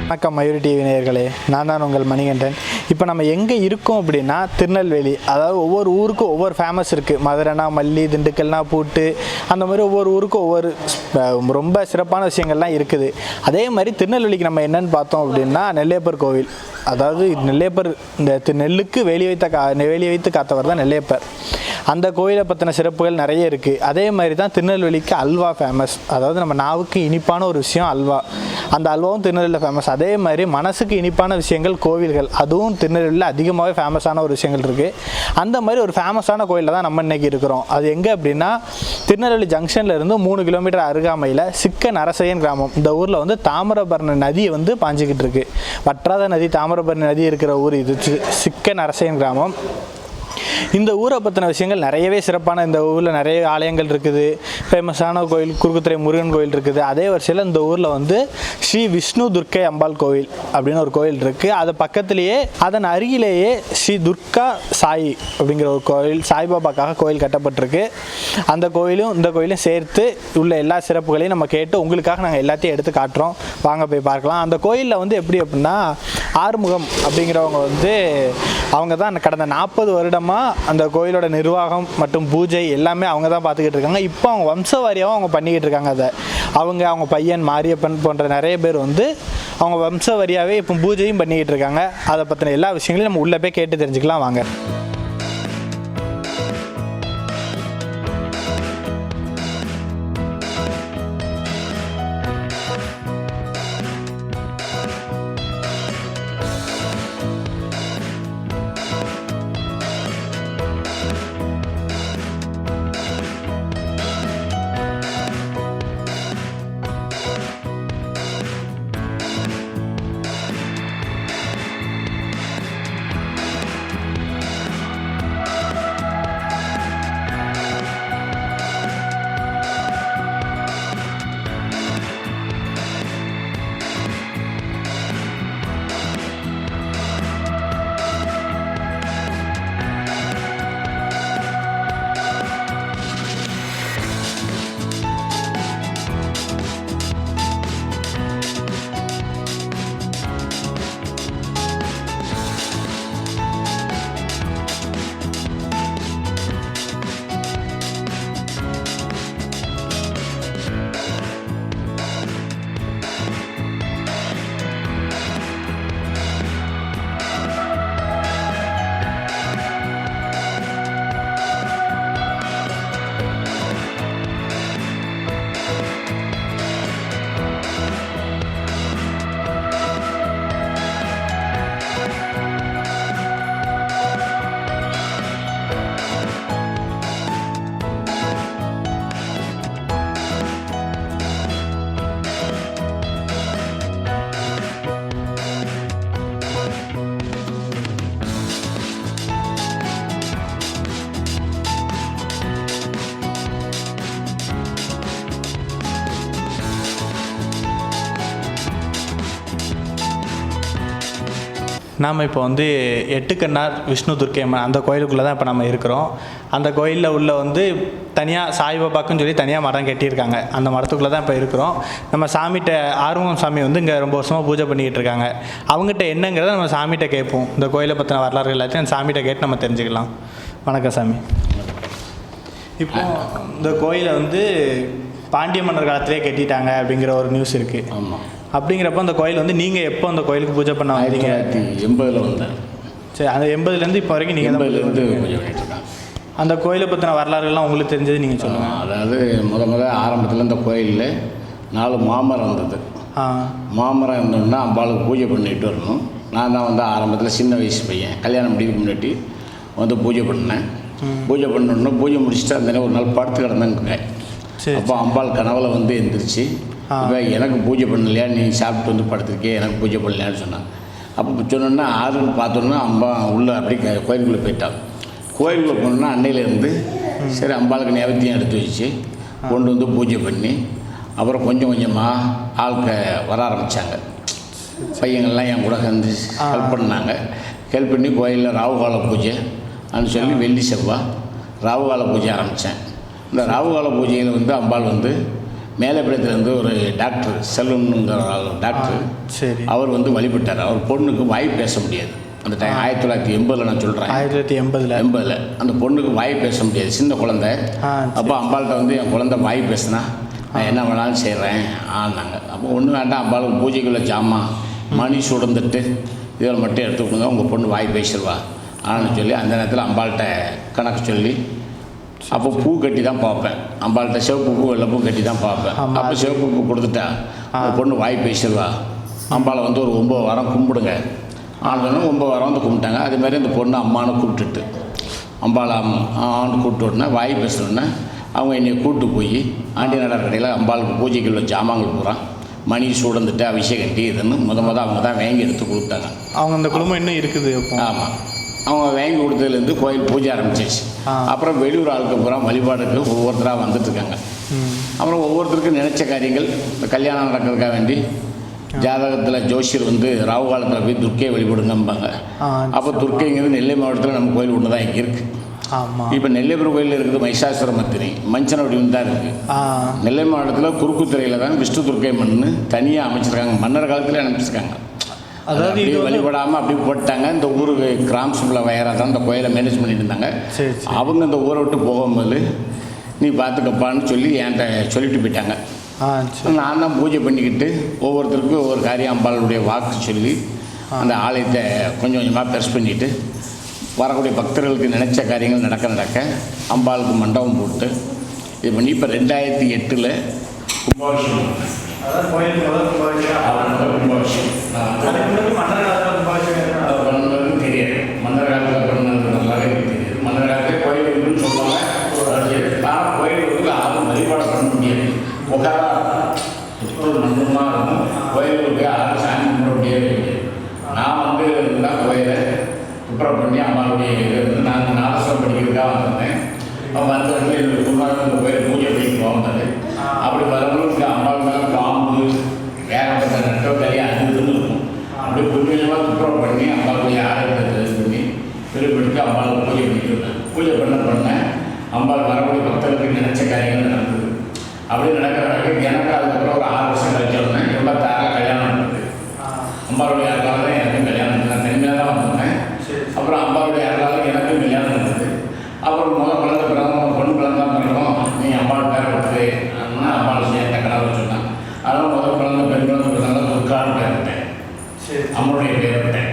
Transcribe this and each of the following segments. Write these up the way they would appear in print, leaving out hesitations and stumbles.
வணக்கம் மயூரி டிவி நேயர்களே, நான் தான் உங்கள் மணிகண்டன். இப்போ நம்ம எங்கே இருக்கோம் அப்படின்னா திருநெல்வேலி. அதாவது ஒவ்வொரு ஊருக்கும் ஒவ்வொரு ஃபேமஸ் இருக்குது. மதுரைனா மல்லி, திண்டுக்கல்னா பூட்டு, அந்த மாதிரி ஒவ்வொரு ஊருக்கும் ஒவ்வொரு ரொம்ப சிறப்பான விஷயங்கள்லாம் இருக்குது. அதே மாதிரி திருநெல்வேலிக்கு நம்ம என்னென்னு பார்த்தோம் அப்படின்னா நெல்லையப்பர் கோவில். அதாவது நெல்லையப்பர், இந்த நெல்லுக்கு வேலி வைத்து காத்தவர் தான் நெல்லையப்பர். அந்த கோயிலை பற்றின சிறப்புகள் நிறைய இருக்குது. அதே மாதிரி தான் திருநெல்வேலிக்கு அல்வா ஃபேமஸ். அதாவது நம்ம நாவுக்கு இனிப்பான ஒரு விஷயம் அல்வா. அந்த அல்வாவும் திருநெல்வேலியில் ஃபேமஸ். அதே மாதிரி மனசுக்கு இனிப்பான விஷயங்கள் கோவில்கள், அதுவும் திருநெல்வேலியில் அதிகமாகவே ஃபேமஸான ஒரு விஷயங்கள் இருக்குது. அந்த மாதிரி ஒரு ஃபேமஸான கோயிலில் தான் நம்ம இன்றைக்கி இருக்கிறோம். அது எங்கே அப்படின்னா திருநெல்வேலி ஜங்ஷனில் இருந்து 3 கிலோமீட்டர் அருகாமையில் சிக்க நரசையன் கிராமம். இந்த ஊரில் வந்து தாமிரபரணி நதி வந்து பாஞ்சிக்கிட்டு இருக்குது. வற்றாத நதி, தாமிரபரணி நதி இருக்கிற ஊர் இது சிக்க நரசையன் கிராமம். இந்த ஊரை பற்றின விஷயங்கள் நிறையவே சிறப்பான. இந்த ஊரில் நிறைய ஆலயங்கள் இருக்குது. ஃபேமஸான கோயில் குறுக்குத்துறை முருகன் கோயில் இருக்குது. அதே வருஷத்தில் இந்த ஊரில் வந்து ஸ்ரீ விஷ்ணு துர்க்கை அம்பாள் கோவில் அப்படின்னு ஒரு கோயில் இருக்குது. அது பக்கத்துலேயே அதன் அருகிலேயே ஸ்ரீ துர்கா சாயி அப்படிங்கிற ஒரு கோயில், சாய்பாபாக்காக கோயில் கட்டப்பட்டிருக்கு. அந்த கோயிலும் இந்த கோயிலும் சேர்த்து உள்ள எல்லா சிறப்புகளையும் நம்ம கேட்டு உங்களுக்காக நாங்கள் எல்லாத்தையும் எடுத்து காட்டுறோம். வாங்க போய் பார்க்கலாம். அந்த கோயிலில் வந்து எப்படி அப்படின்னா ஆறுமுகம் அப்படிங்கிறவங்க வந்து அவங்க தான் கடந்த 40 வருடமாக அந்த கோயிலோட நிர்வாகம் மற்றும் பூஜை எல்லாமே அவங்க தான் பார்த்துக்கிட்டு இருக்காங்க. இப்போ அவங்க வம்சவாரியாகவும் அவங்க பண்ணிக்கிட்டு இருக்காங்க. அதை அவங்க பையன் மாரியப்பன் போன்ற நிறைய பேர் வந்து அவங்க வம்சவாரியாகவே இப்போ பூஜையும் பண்ணிக்கிட்டு இருக்காங்க. அதை பற்றின எல்லா விஷயங்களையும் நம்ம உள்ளே போய் கேட்டு தெரிஞ்சுக்கலாம். வாங்க. நாம் இப்போ வந்து எட்டுக்கண்ணார் விஷ்ணு துர்க்கை அம்மன் அந்த கோயிலுக்குள்ளே தான் இப்போ நம்ம இருக்கிறோம். அந்த கோயிலில் உள்ள வந்து தனியாக சாய்பாபாக்குன்னு சொல்லி தனியாக மரம் கட்டியிருக்காங்க. அந்த மரத்துக்குள்ளே தான் இப்போ இருக்கிறோம். நம்ம சாமிகிட்ட ஆறுமுகம் சாமி வந்து இங்கே ரொம்ப வருஷமாக பூஜை பண்ணிக்கிட்டு இருக்காங்க. அவங்ககிட்ட என்னங்கிறத நம்ம சாமிகிட்ட கேட்போம். இந்த கோயிலை பற்றின வரலாறு எல்லாத்தையும் அந்த சாமிகிட்ட கேட்டு நம்ம தெரிஞ்சுக்கலாம். வணக்கம் சாமி. இப்போ இந்த கோயிலை வந்து பாண்டிய மன்னர் காலத்திலே கட்டிட்டாங்க அப்படிங்கிற ஒரு நியூஸ் இருக்குது. ஆமாம். அப்படிங்கிறப்ப அந்த கோயில் வந்து நீங்கள் எப்போ அந்த கோயிலுக்கு பூஜை பண்ண வந்தீங்க? 1980 வந்தேன். சரி, அந்த 80லேருந்து இப்போ வரைக்கும் நீங்கள் 80லேருந்து பூஜை பண்ணிட்டுருக்கேன். அந்த கோயிலை பற்றின வரலாறுகள்லாம் உங்களுக்கு தெரிஞ்சது நீங்கள் சொல்லுங்கள். அதாவது முத ஆரம்பத்தில் இந்த கோயிலில் 4 மாமரம் இருந்தது. மாமரம் இருந்தோம்னா அம்பாளுக்கு பூஜை பண்ணிட்டு வரணும். நான் தான் வந்து ஆரம்பத்தில் சின்ன வயசு பையன், கல்யாணம் முடிக்க முன்னாடி வந்து பூஜை பண்ணேன். பூஜை பண்ணோன்னா பூஜை முடிச்சுட்டு அந்த ஒரு நாள் படுத்து கிடந்தேங்க. அப்போ அம்பாள் கனவுல வந்து எந்திரிச்சு, இப்போ எனக்கு பூஜை பண்ணலையா, நீ சாப்பிட்டு வந்து படுத்துருக்கே, எனக்கு பூஜை பண்ணலையான்னு சொன்னான். அப்போ சொன்னோன்னா ஆறுன்னு பார்த்தோன்னா அம்பா உள்ளே அப்படி கோயிலுக்குள்ளே போயிட்டான். கோயிலுக்குள்ளே போனோன்னா அன்னையிலேருந்து சரி அம்பாளுக்கு நைவேத்தியம் எடுத்து வச்சு கொண்டு வந்து பூஜை பண்ணி அப்புறம் கொஞ்சம் கொஞ்சமாக ஆட்க வர ஆரம்பித்தாங்க. பையங்கள்லாம் என் கூட வந்து ஹெல்ப் பண்ணாங்க. ஹெல்ப் பண்ணி கோயிலில் ராவுகால பூஜை அப்படின்னு சொல்லி வெள்ளி செவ்வாய் ராவுகால பூஜை ஆரம்பித்தேன். இந்த ராவுகால பூஜையில் வந்து அம்பாள் வந்து மேலப்பேரத்துலேருந்து ஒரு டாக்டர் செல்வம்ங்கிற டாக்டர் சரி அவர் வந்து வழிபட்டார். அவர் பொண்ணுக்கு வாய் பேச முடியாது அந்த டைம் 1980 நான் சொல்கிறேன். 1980 அந்த பொண்ணுக்கு வாய் பேச முடியாது, சின்ன குழந்தை. அப்போ அம்பாள்கிட்ட வந்து என் குழந்தை வாய் பேசுனா நான் என்ன வேணாலும் செய்கிறேன் ஆனாங்க. அப்போ ஒன்றும் வேண்டாம், அம்பாளுக்கு பூஜைக்குள்ள ஜாமான் மணி சுடந்துட்டு இதில் மட்டும் எடுத்துக்கோங்க, உங்கள் பொண்ணு வாய் பேசிடுவா ஆன்னு சொல்லி அந்த நேரத்தில் அம்பாள்கிட்ட கணக்கு சொல்லி அப்போ பூ கட்டி தான் பார்ப்பேன். அம்பாள்கிட்ட சிவப்பு பூ வெள்ளை பூ கட்டி தான் பார்ப்பேன். அப்போ சிவப்பு பூ கொடுத்துட்டா உங்கள் பொண்ணு வாய் பேசிடுவா, அம்பாளை வந்து ஒரு 9 வாரம் கும்பிடுங்க ஆனதுன்னு 9 வாரம் வந்து கும்பிட்டாங்க. அதேமாதிரி அந்த பொண்ணு அம்மானு கூப்பிட்டுட்டு அம்பாளை ஆண்டு கூப்பிட்டு உடனே வாய் பேசணுன்னே அவங்க என்னை கூப்பிட்டு போய் ஆண்டி நடார் கடையில் அம்பாளுக்கு பூஜைக்கு உள்ள ஜாமான்கள் பூரா மணி சூடந்துட்டு அபிஷேகம் கட்டி இதுன்னு முத அவங்க தான் வாங்கி எடுத்து கொடுத்தாங்க. அவங்க அந்த குடும்பம் இன்னும் இருக்குது. ஆமாம், அவங்க வாங்கி கொடுத்ததுலேருந்து கோயில் பூஜை ஆரம்பிச்சிச்சு. அப்புறம் வெளியூர் ஆளுக்கு பூரா வழிபாடுக்கு ஒவ்வொருத்தராக வந்துட்டுருக்காங்க. அப்புறம் ஒவ்வொருத்தருக்கும் நினச்ச காரியங்கள் இந்த கல்யாணம் நடக்கிறதுக்காக வேண்டி ஜாதகத்தில் ஜோசியர் வந்து ராகு காலத்தில் போய் துர்க்கையை வழிபடுங்கம்பாங்க. அப்போ துர்க்கைங்கிறது நெல்லை மாவட்டத்தில் நம்ம கோயில் ஒன்று தான் இங்கே இருக்குது. இப்போ நெல்லைபுரம் கோயில் இருக்குது மகிஷாசுரமர்த்தினி மஞ்சன வடிவம் தான் இருக்குது. நெல்லை மாவட்டத்தில் குறுக்குத்துறையில் தான் விஷ்ணு துர்க்கை மண்ணு தனியாக அமைச்சிருக்காங்க. மன்னர் காலத்தில் அனுப்பிச்சிருக்காங்க. அதாவது இது வழிபடாமல் அப்படி போட்டாங்க. இந்த ஊருக்கு கிராம வயராக தான் இந்த கோயிலை மேனேஜ் பண்ணிட்டு இருந்தாங்க. அவங்க இந்த ஊரை விட்டு போகும்போது நீ பார்த்துக்கப்பான்னு சொல்லி என்கிட்ட சொல்லிட்டு போயிட்டாங்க. நான் தான் பூஜை பண்ணிக்கிட்டு ஒவ்வொருத்தருக்கும் ஒவ்வொரு காரியம் அம்பாளுடைய வாக்கு சொல்லி அந்த ஆலயத்தை கொஞ்சம் கொஞ்சமாக பெருசு பண்ணிவிட்டு வரக்கூடிய பக்தர்களுக்கு நினச்ச காரியங்கள் நடக்க அம்பாளுக்கு மண்டபம் போட்டு இது பண்ணி இப்போ 2008 கும்பாபிஷேகம் பண்ணது தெரியாது. மன்னர் காலத்தில் பண்ணது நல்லாவே தெரியாது. மன்னர் காலத்தில் கோயில் இருக்குன்னு சொல்லுவாங்க. ஆனால் கோயில் வந்து யாரும் வழிபாடு பண்ண முடியாது. மண்டபமாக இருக்கும். கோயிலுக்கு யாரும் சாமி கும்பிட முடியாது. நான் வந்து தான் கோயிலை துப்புரம் பண்ணி அம்மாவுடைய இது வந்து நான் நாதஸ்வரம் படிக்கிறதுக்காக வந்திருந்தேன். அவங்க வந்தவர்கள் என்னுடைய குடும்பம் இந்த கோயில் பூஜை பண்ணிட்டு போகும்போது அப்படி வரவங்களுக்கு அம்மாவுக்கு மேலே பாம்பு ஏகப்பட்ட நட்டோ தனியாக அது இதுன்னு இருக்கும். அப்படி கொஞ்சமாக துப்புரம் பண்ணி அம்மாவுடைய ஆரோக்கியத்தை இது பண்ணி திருப்பிடித்து அம்மாவுக்கு பூஜை பண்ணிட்டு இருந்தேன். பூஜை பண்ண அம்பாள் வரக்கூடிய பக்தர்களுக்கு நினச்ச காரியங்கள் நடந்தது. அப்படி நடக்கிறவங்க எனக்கு அதுக்கப்புறம் ஒரு 6 வருஷம் கழிச்சோடனே 86 கல்யாணம் நடந்தது. அம்பாளுடைய அருளால் தான் எனக்கும் கல்யாணம் நான் தனிமையாக தான் வந்திருந்தேன். அப்புறம் அம்பாளுடைய அருளால் எனக்கும் கல்யாணம் நடந்தது. அப்புறம் குழந்தை பிறந்த பொண்ணு பிறந்தான் பிறக்கும் நீ அம்பாள் பேரை கொடுத்து அப்படின்னா அம்பாள் சேர்த்த கனவு சொன்னான். அதனால் குழந்தை பெண் குழந்தை பிறந்தாலும் துர்கான்னு பேர் விட்டேன், அம்மாவுடைய பேர் விட்டேன்.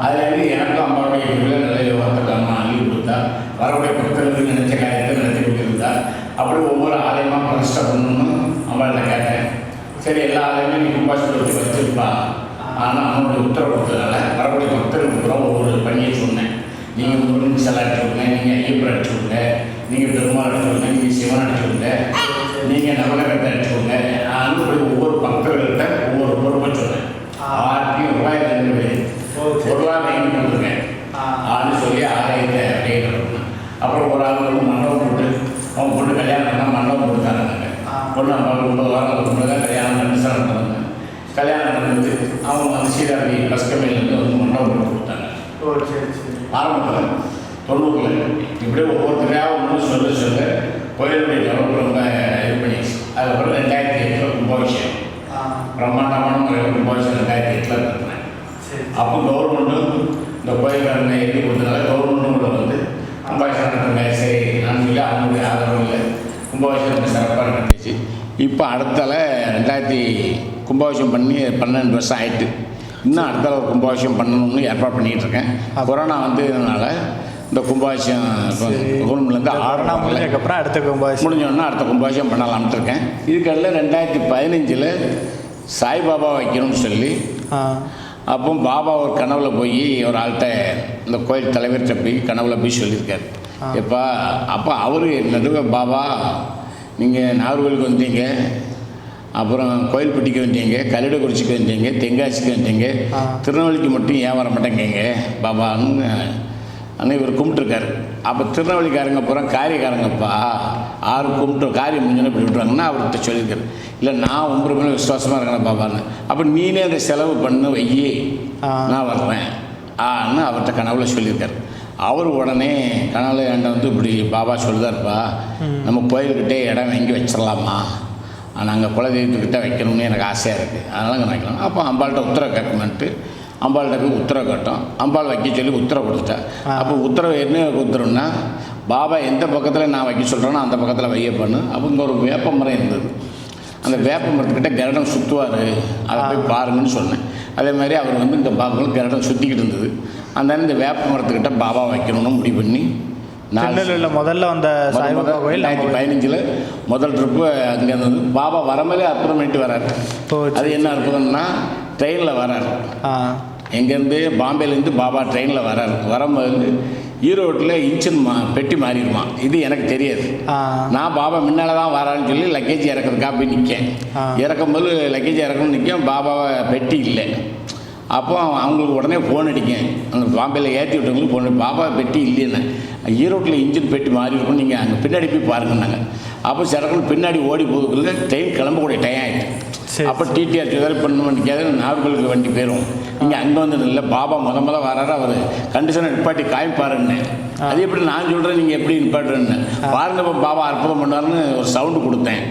அதில் எனக்கும் அம்பாவுடைய பேரில் நல்ல யோகத்துக்கு அம்மா அள்ளி கொடுத்தா வரக்கூடிய பக்தர்களுக்கு நினைச்ச காரியத்தை நடத்தி கொடுத்துருந்தா. அப்படி ஒவ்வொரு ஆலயமாக பிரதிஷ்டை பண்ணணும்னு அம்பாள்கிட்ட கேட்டேன். சரி எல்லா ஆலயமே நீ கும்பாபிஷேகம் வச்சுருப்பா, ஆனால் அவனுடைய உத்தரவு கொடுத்ததுனால வரக்கூடிய பக்தர்களுக்கு அப்புறம் ஒவ்வொரு பணியை சொன்னேன். நீங்கள் முருகன் சிலை அடிச்சுடுங்க, நீங்கள் ஐயப்பர் அடிச்சுடுங்க, நீங்கள் பெருமாள் அடிச்சுடுங்க, நீங்கள் சிவன் அடிச்சுடுங்க, நீங்கள் நவநகரத்தை அடிச்சுடுங்க. அப்படி ஒவ்வொரு பக்தர்கள்ட்ட ஒவ்வொரு பொறுப்பை சொன்னேன். ரூபாய் 2 ரூபாய் வாங்கி கொடுத்துருக்கேன் ஆன்னு சொல்லி ஆலயத்தை அப்படியே நடக்கணும். அப்புறம் ஒரு ஆள் வந்து மண்டபம் போட்டு அவங்க பொண்ணு கல்யாணம் பண்ணால் மண்டபம் போட்டுத்தாங்க. பொண்ணு அம்மாவுக்கு 9 வாரங்களுக்கு முன்னாடி தான் கல்யாணம் நடந்தாங்க. கல்யாணம் நடந்து அவங்க வந்து சீதாபதி பஸ்கமையிலேருந்து வந்து மண்டபம் போட்டு கொடுத்தாங்க. ஆரம்பத்தில் 90ல் இப்படியே ஒவ்வொருத்தரையாக ஒன்று சொல்ல கோயிலுடைய டெவலப் ரொம்ப இது பண்ணிடுச்சு. அதுக்கப்புறம் 2008 கும்பாபிஷேகம் பிரம்மாண்டமான முறையில் கும்பாபிஷேகம் 2008 நடத்தினேன். அப்போ கவர்மெண்ட்டும் இந்த கோயில்காரனை எழுதி கொடுத்தனால கவர்மெண்ட்டும் கூட வந்து கும்பாபிஷேகம் நடத்துங்க சரி நான் சொல்லி அவங்களுடைய ஆதரவில் கும்பாபிஷேகம் சிறப்பாக நடந்துச்சு. இப்போ அடுத்தால 2000 கும்பாபிஷேகம் பண்ணி 12 வருஷம் ஆகிட்டு இன்னும் அடுத்த ஒரு கும்பாபிஷேகம் பண்ணணும்னு ஏற்பாடு பண்ணிகிட்டு இருக்கேன். கொரோனா வந்ததுனால இந்த கும்பாபிஷேகம் கவர்மெண்ட்லேருந்து 6 நாள் முடிஞ்சதுக்கப்புறம் அடுத்த கும்பாபிஷேகம் முடிஞ்சோன்னா அடுத்த கும்பாபிஷேகம் பண்ணலாம்னு இருக்கேன். இதுக்கடையில் 2015 சாய்பாபா வைக்கணும்னு சொல்லி அப்போ பாபா ஒரு கனவுல போய் ஒரு ஆள்கிட்ட இந்த கோயில் தலைவர்கிட்ட போய் கனவுல போய் சொல்லியிருக்காரு. எப்பா அப்போ அவர் நடுவே பாபா நீங்கள் நாகர்கோவிலுக்கு வந்தீங்க, அப்புறம் கோயில்பட்டிக்கு வந்தீங்க, கல்லடைக்குறிச்சிக்கு வந்தீங்க, தென்காசிக்கு வந்தீங்க, திருநெல்வேலிக்கு மட்டும் ஏன் வர மாட்டேங்க பாபான்னு ஆனால் இவர் கும்பிட்டுருக்காரு. அப்போ திருநெல்வேலிக்காரங்க பூரா காரியக்காரங்கப்பா 6 கும்பிட்டு காரியம் முடிஞ்சோன்னு இப்படி விட்டுருவாங்கன்னா அவர்கிட்ட சொல்லியிருக்காரு. இல்லை நான் உங்களை மேலே விசுவாசமாக இருக்கேன் பாபான்னு. அப்போ நீனே அதை செலவு பண்ணு வையி நான் வர்றேன் ஆன்னு அவர்கிட்ட கனவுல சொல்லியிருக்காரு. அவர் உடனே கனவுல என்கிட்ட வந்து இப்படி பாபா சொல்லுதாருப்பா நம்ம கோயில்கிட்டே இடம் வாங்கி வச்சிடலாமா நாங்கள் குலதெய்வத்துக்கிட்ட வைக்கணும்னு எனக்கு ஆசையாக இருக்குது, அதனால் அங்கே வைக்கணும். அப்போ அம்பாள்கிட்ட உத்தரவு கேட்கணுன்ட்டு அம்பாள்கிட்ட போய் உத்தரவு கேட்டோம். அம்பாள் வைக்க சொல்லி உத்தரவு கொடுத்துட்டேன். அப்போ உத்தரவு என்ன உத்தரவுன்னா, பாபா எந்த பக்கத்தில் நான் வைக்க சொல்கிறேனோ அந்த பக்கத்தில் வையப்பண்ணு. அப்போ இங்கே ஒரு வேப்ப மரம் இருந்தது. அந்த வேப்ப மரத்துக்கிட்ட கருடம் சுற்றுவார், அதை போய் பாருங்கன்னு சொன்னேன். அதே மாதிரி அவர் வந்து இந்த பாபாவும் கருடம் சுற்றிக்கிட்டு இருந்தது. அந்த இந்த வேப்ப மரத்துக்கிட்ட பாபா வைக்கணும்னு முடிவு பண்ணி முதல்ல வந்த சாய்பாபா கோயில் 2015 முதல் ட்ரிப்பு அங்கே இருந்தது. பாபா வரமேலே அற்புதம் பண்ணிட்டு வர்றாரு. அது என்ன அற்புதம்னா, ட்ரெயினில் வர்றாரு. எங்கேருந்து பாம்பேலேருந்து பாபா ட்ரெயினில் வர்றாரு. வரும்போது ஈரோட்டில் இன்ஜின் பெட்டி மாறிடுமா, இது எனக்கு தெரியாது. நான் பாபா முன்னால் தான் வரான்னு சொல்லி லக்கேஜ் இறக்குறதுக்காக போய் நிற்கேன். இறக்கும்போது லக்கேஜ் இறக்கணும்னு நிற்கேன், பாபாவை பெட்டி இல்லை. அப்போ அவங்களுக்கு உடனே ஃபோன் அடிக்கேன், அந்த பாம்பேயில் ஏற்றி விட்டவங்களுக்கு ஃபோன், பாபா பெட்டி இல்லைன்னு. ஈரோட்டில் இன்ஜின் பெட்டி மாறி இருக்கும், நீங்கள் அங்கே பின்னாடி போய் பாருங்கன்னாங்க. அப்போ சிறக்குன்னு பின்னாடி ஓடி போகுதுக்குள்ள ட்ரெயின் கிளம்பக்கூடிய டைம் ஆகிட்டு. அப்போ டிடிஆர் சுதாரி பண்ண நிற்காது, நாகர்களுக்கு வண்டி போயிடும். நீங்கள் அங்கே வந்து இல்லை, பாபா முத வராரு, அவர் கண்டிஷனை நிப்பாட்டி காமிப்பாருன்னு. அது எப்படி நான் சொல்கிறேன், நீங்கள் எப்படி நிப்பாட்டுறேன்னு பாருங்க, பாபா அற்புதம் பண்ணுவார்னு ஒரு சவுண்டு கொடுத்தேன்.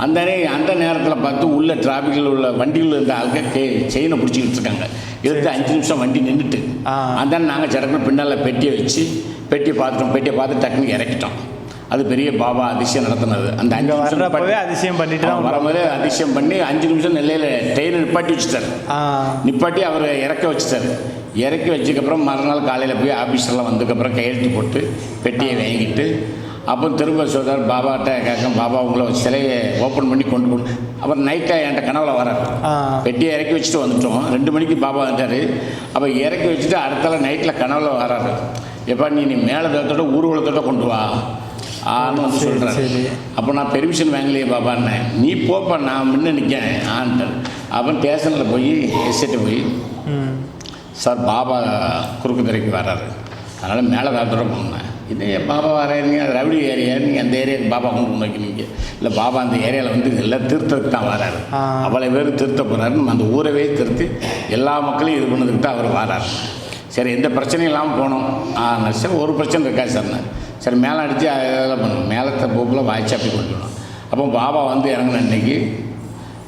அந்த நேரத்தில் பார்த்து உள்ள டிராஃபிக்கில் உள்ள வண்டிகள் இருந்த ஆளுக்கு செயினை பிடிச்சிக்கிட்டு இருக்காங்க. 5 நிமிஷம் வண்டி நின்றுட்டு அந்த நாங்கள் சிறப்பு பின்னால் பெட்டியை பார்த்து டக்குன்னு இறக்கிட்டோம். அது பெரிய பாபா அதிசயம் நடத்தினது. அந்த 5 நிமிஷம் அதிசயம் பண்ணிட்டு தான் வரும்போது அதிசயம் பண்ணி 5 நிமிஷம் நெல்லையில் ட்ரெயினை நிப்பாட்டி வச்சுட்டார். நிப்பாட்டி அவர் இறக்க வச்சுட்டார். இறக்கி வச்சதுக்கப்புறம் மறுநாள் காலையில் போய் ஆஃபீஸரெலாம் வந்ததுக்கப்புறம் கையெழுத்து போட்டு பெட்டியை வாங்கிட்டு அப்போ திரும்ப சொல்கிறார், பாபாட்ட கேட்க, பாபா உங்களை சிலையை ஓப்பன் பண்ணி கொண்டு போகணும். அப்புறம் நைட்டாக என்கிட்ட கனவுல வரார். பெட்டியை இறக்கி வச்சுட்டு வந்துட்டோம். 2 மணிக்கு பாபா வந்துட்டார். அப்போ இறக்கி வச்சுட்டு அடுத்தால நைட்டில் கனவுல வராரு. எப்போ நீ மேலே தளத்தோட ஊர்வலத்தோட கொண்டு வா ஆன்னு வந்து சொல்கிறார். அப்போ நான் பெர்மிஷன் வாங்கலையே பாபான்னேன். நீ போப்பா, நான் முன்ன நிற்கேன் ஆன்ட்டார். அப்போ ஸ்டேஷனில் போய் எஸ்ஐட்டு போய், சார் பாபா குறுக்கு திரைக்கு வர்றாரு, அதனால் மேலே தளத்தோட போனேன். இது பாபா வராருங்க, அது ரவுடி ஏரியா, நீங்கள் அந்த ஏரியாவுக்கு பாபா கொண்டு வைக்கிறீங்க. இல்லை, பாபா அந்த ஏரியாவில் வந்து எல்லாம் திருத்தத்துக்கு தான் வராரு. அவ்வளோ பேர் திருத்த போகிறாருன்னு அந்த ஊரவே திருத்தி எல்லா மக்களையும் இது பண்ணதுக்கு தான் அவர் வராரு. சரி, எந்த பிரச்சனையும் இல்லாமல் போனோம். சரி, ஒரு பிரச்சனை இருக்காது சார்ண்ணே. சரி, மேலே அடித்து அதெல்லாம் பண்ணணும். மேலத்தை போக்கில் வாய்ச்சி அப்படி கொண்டு வரணும். அப்போ பாபா வந்து இறங்கின அன்றைக்கி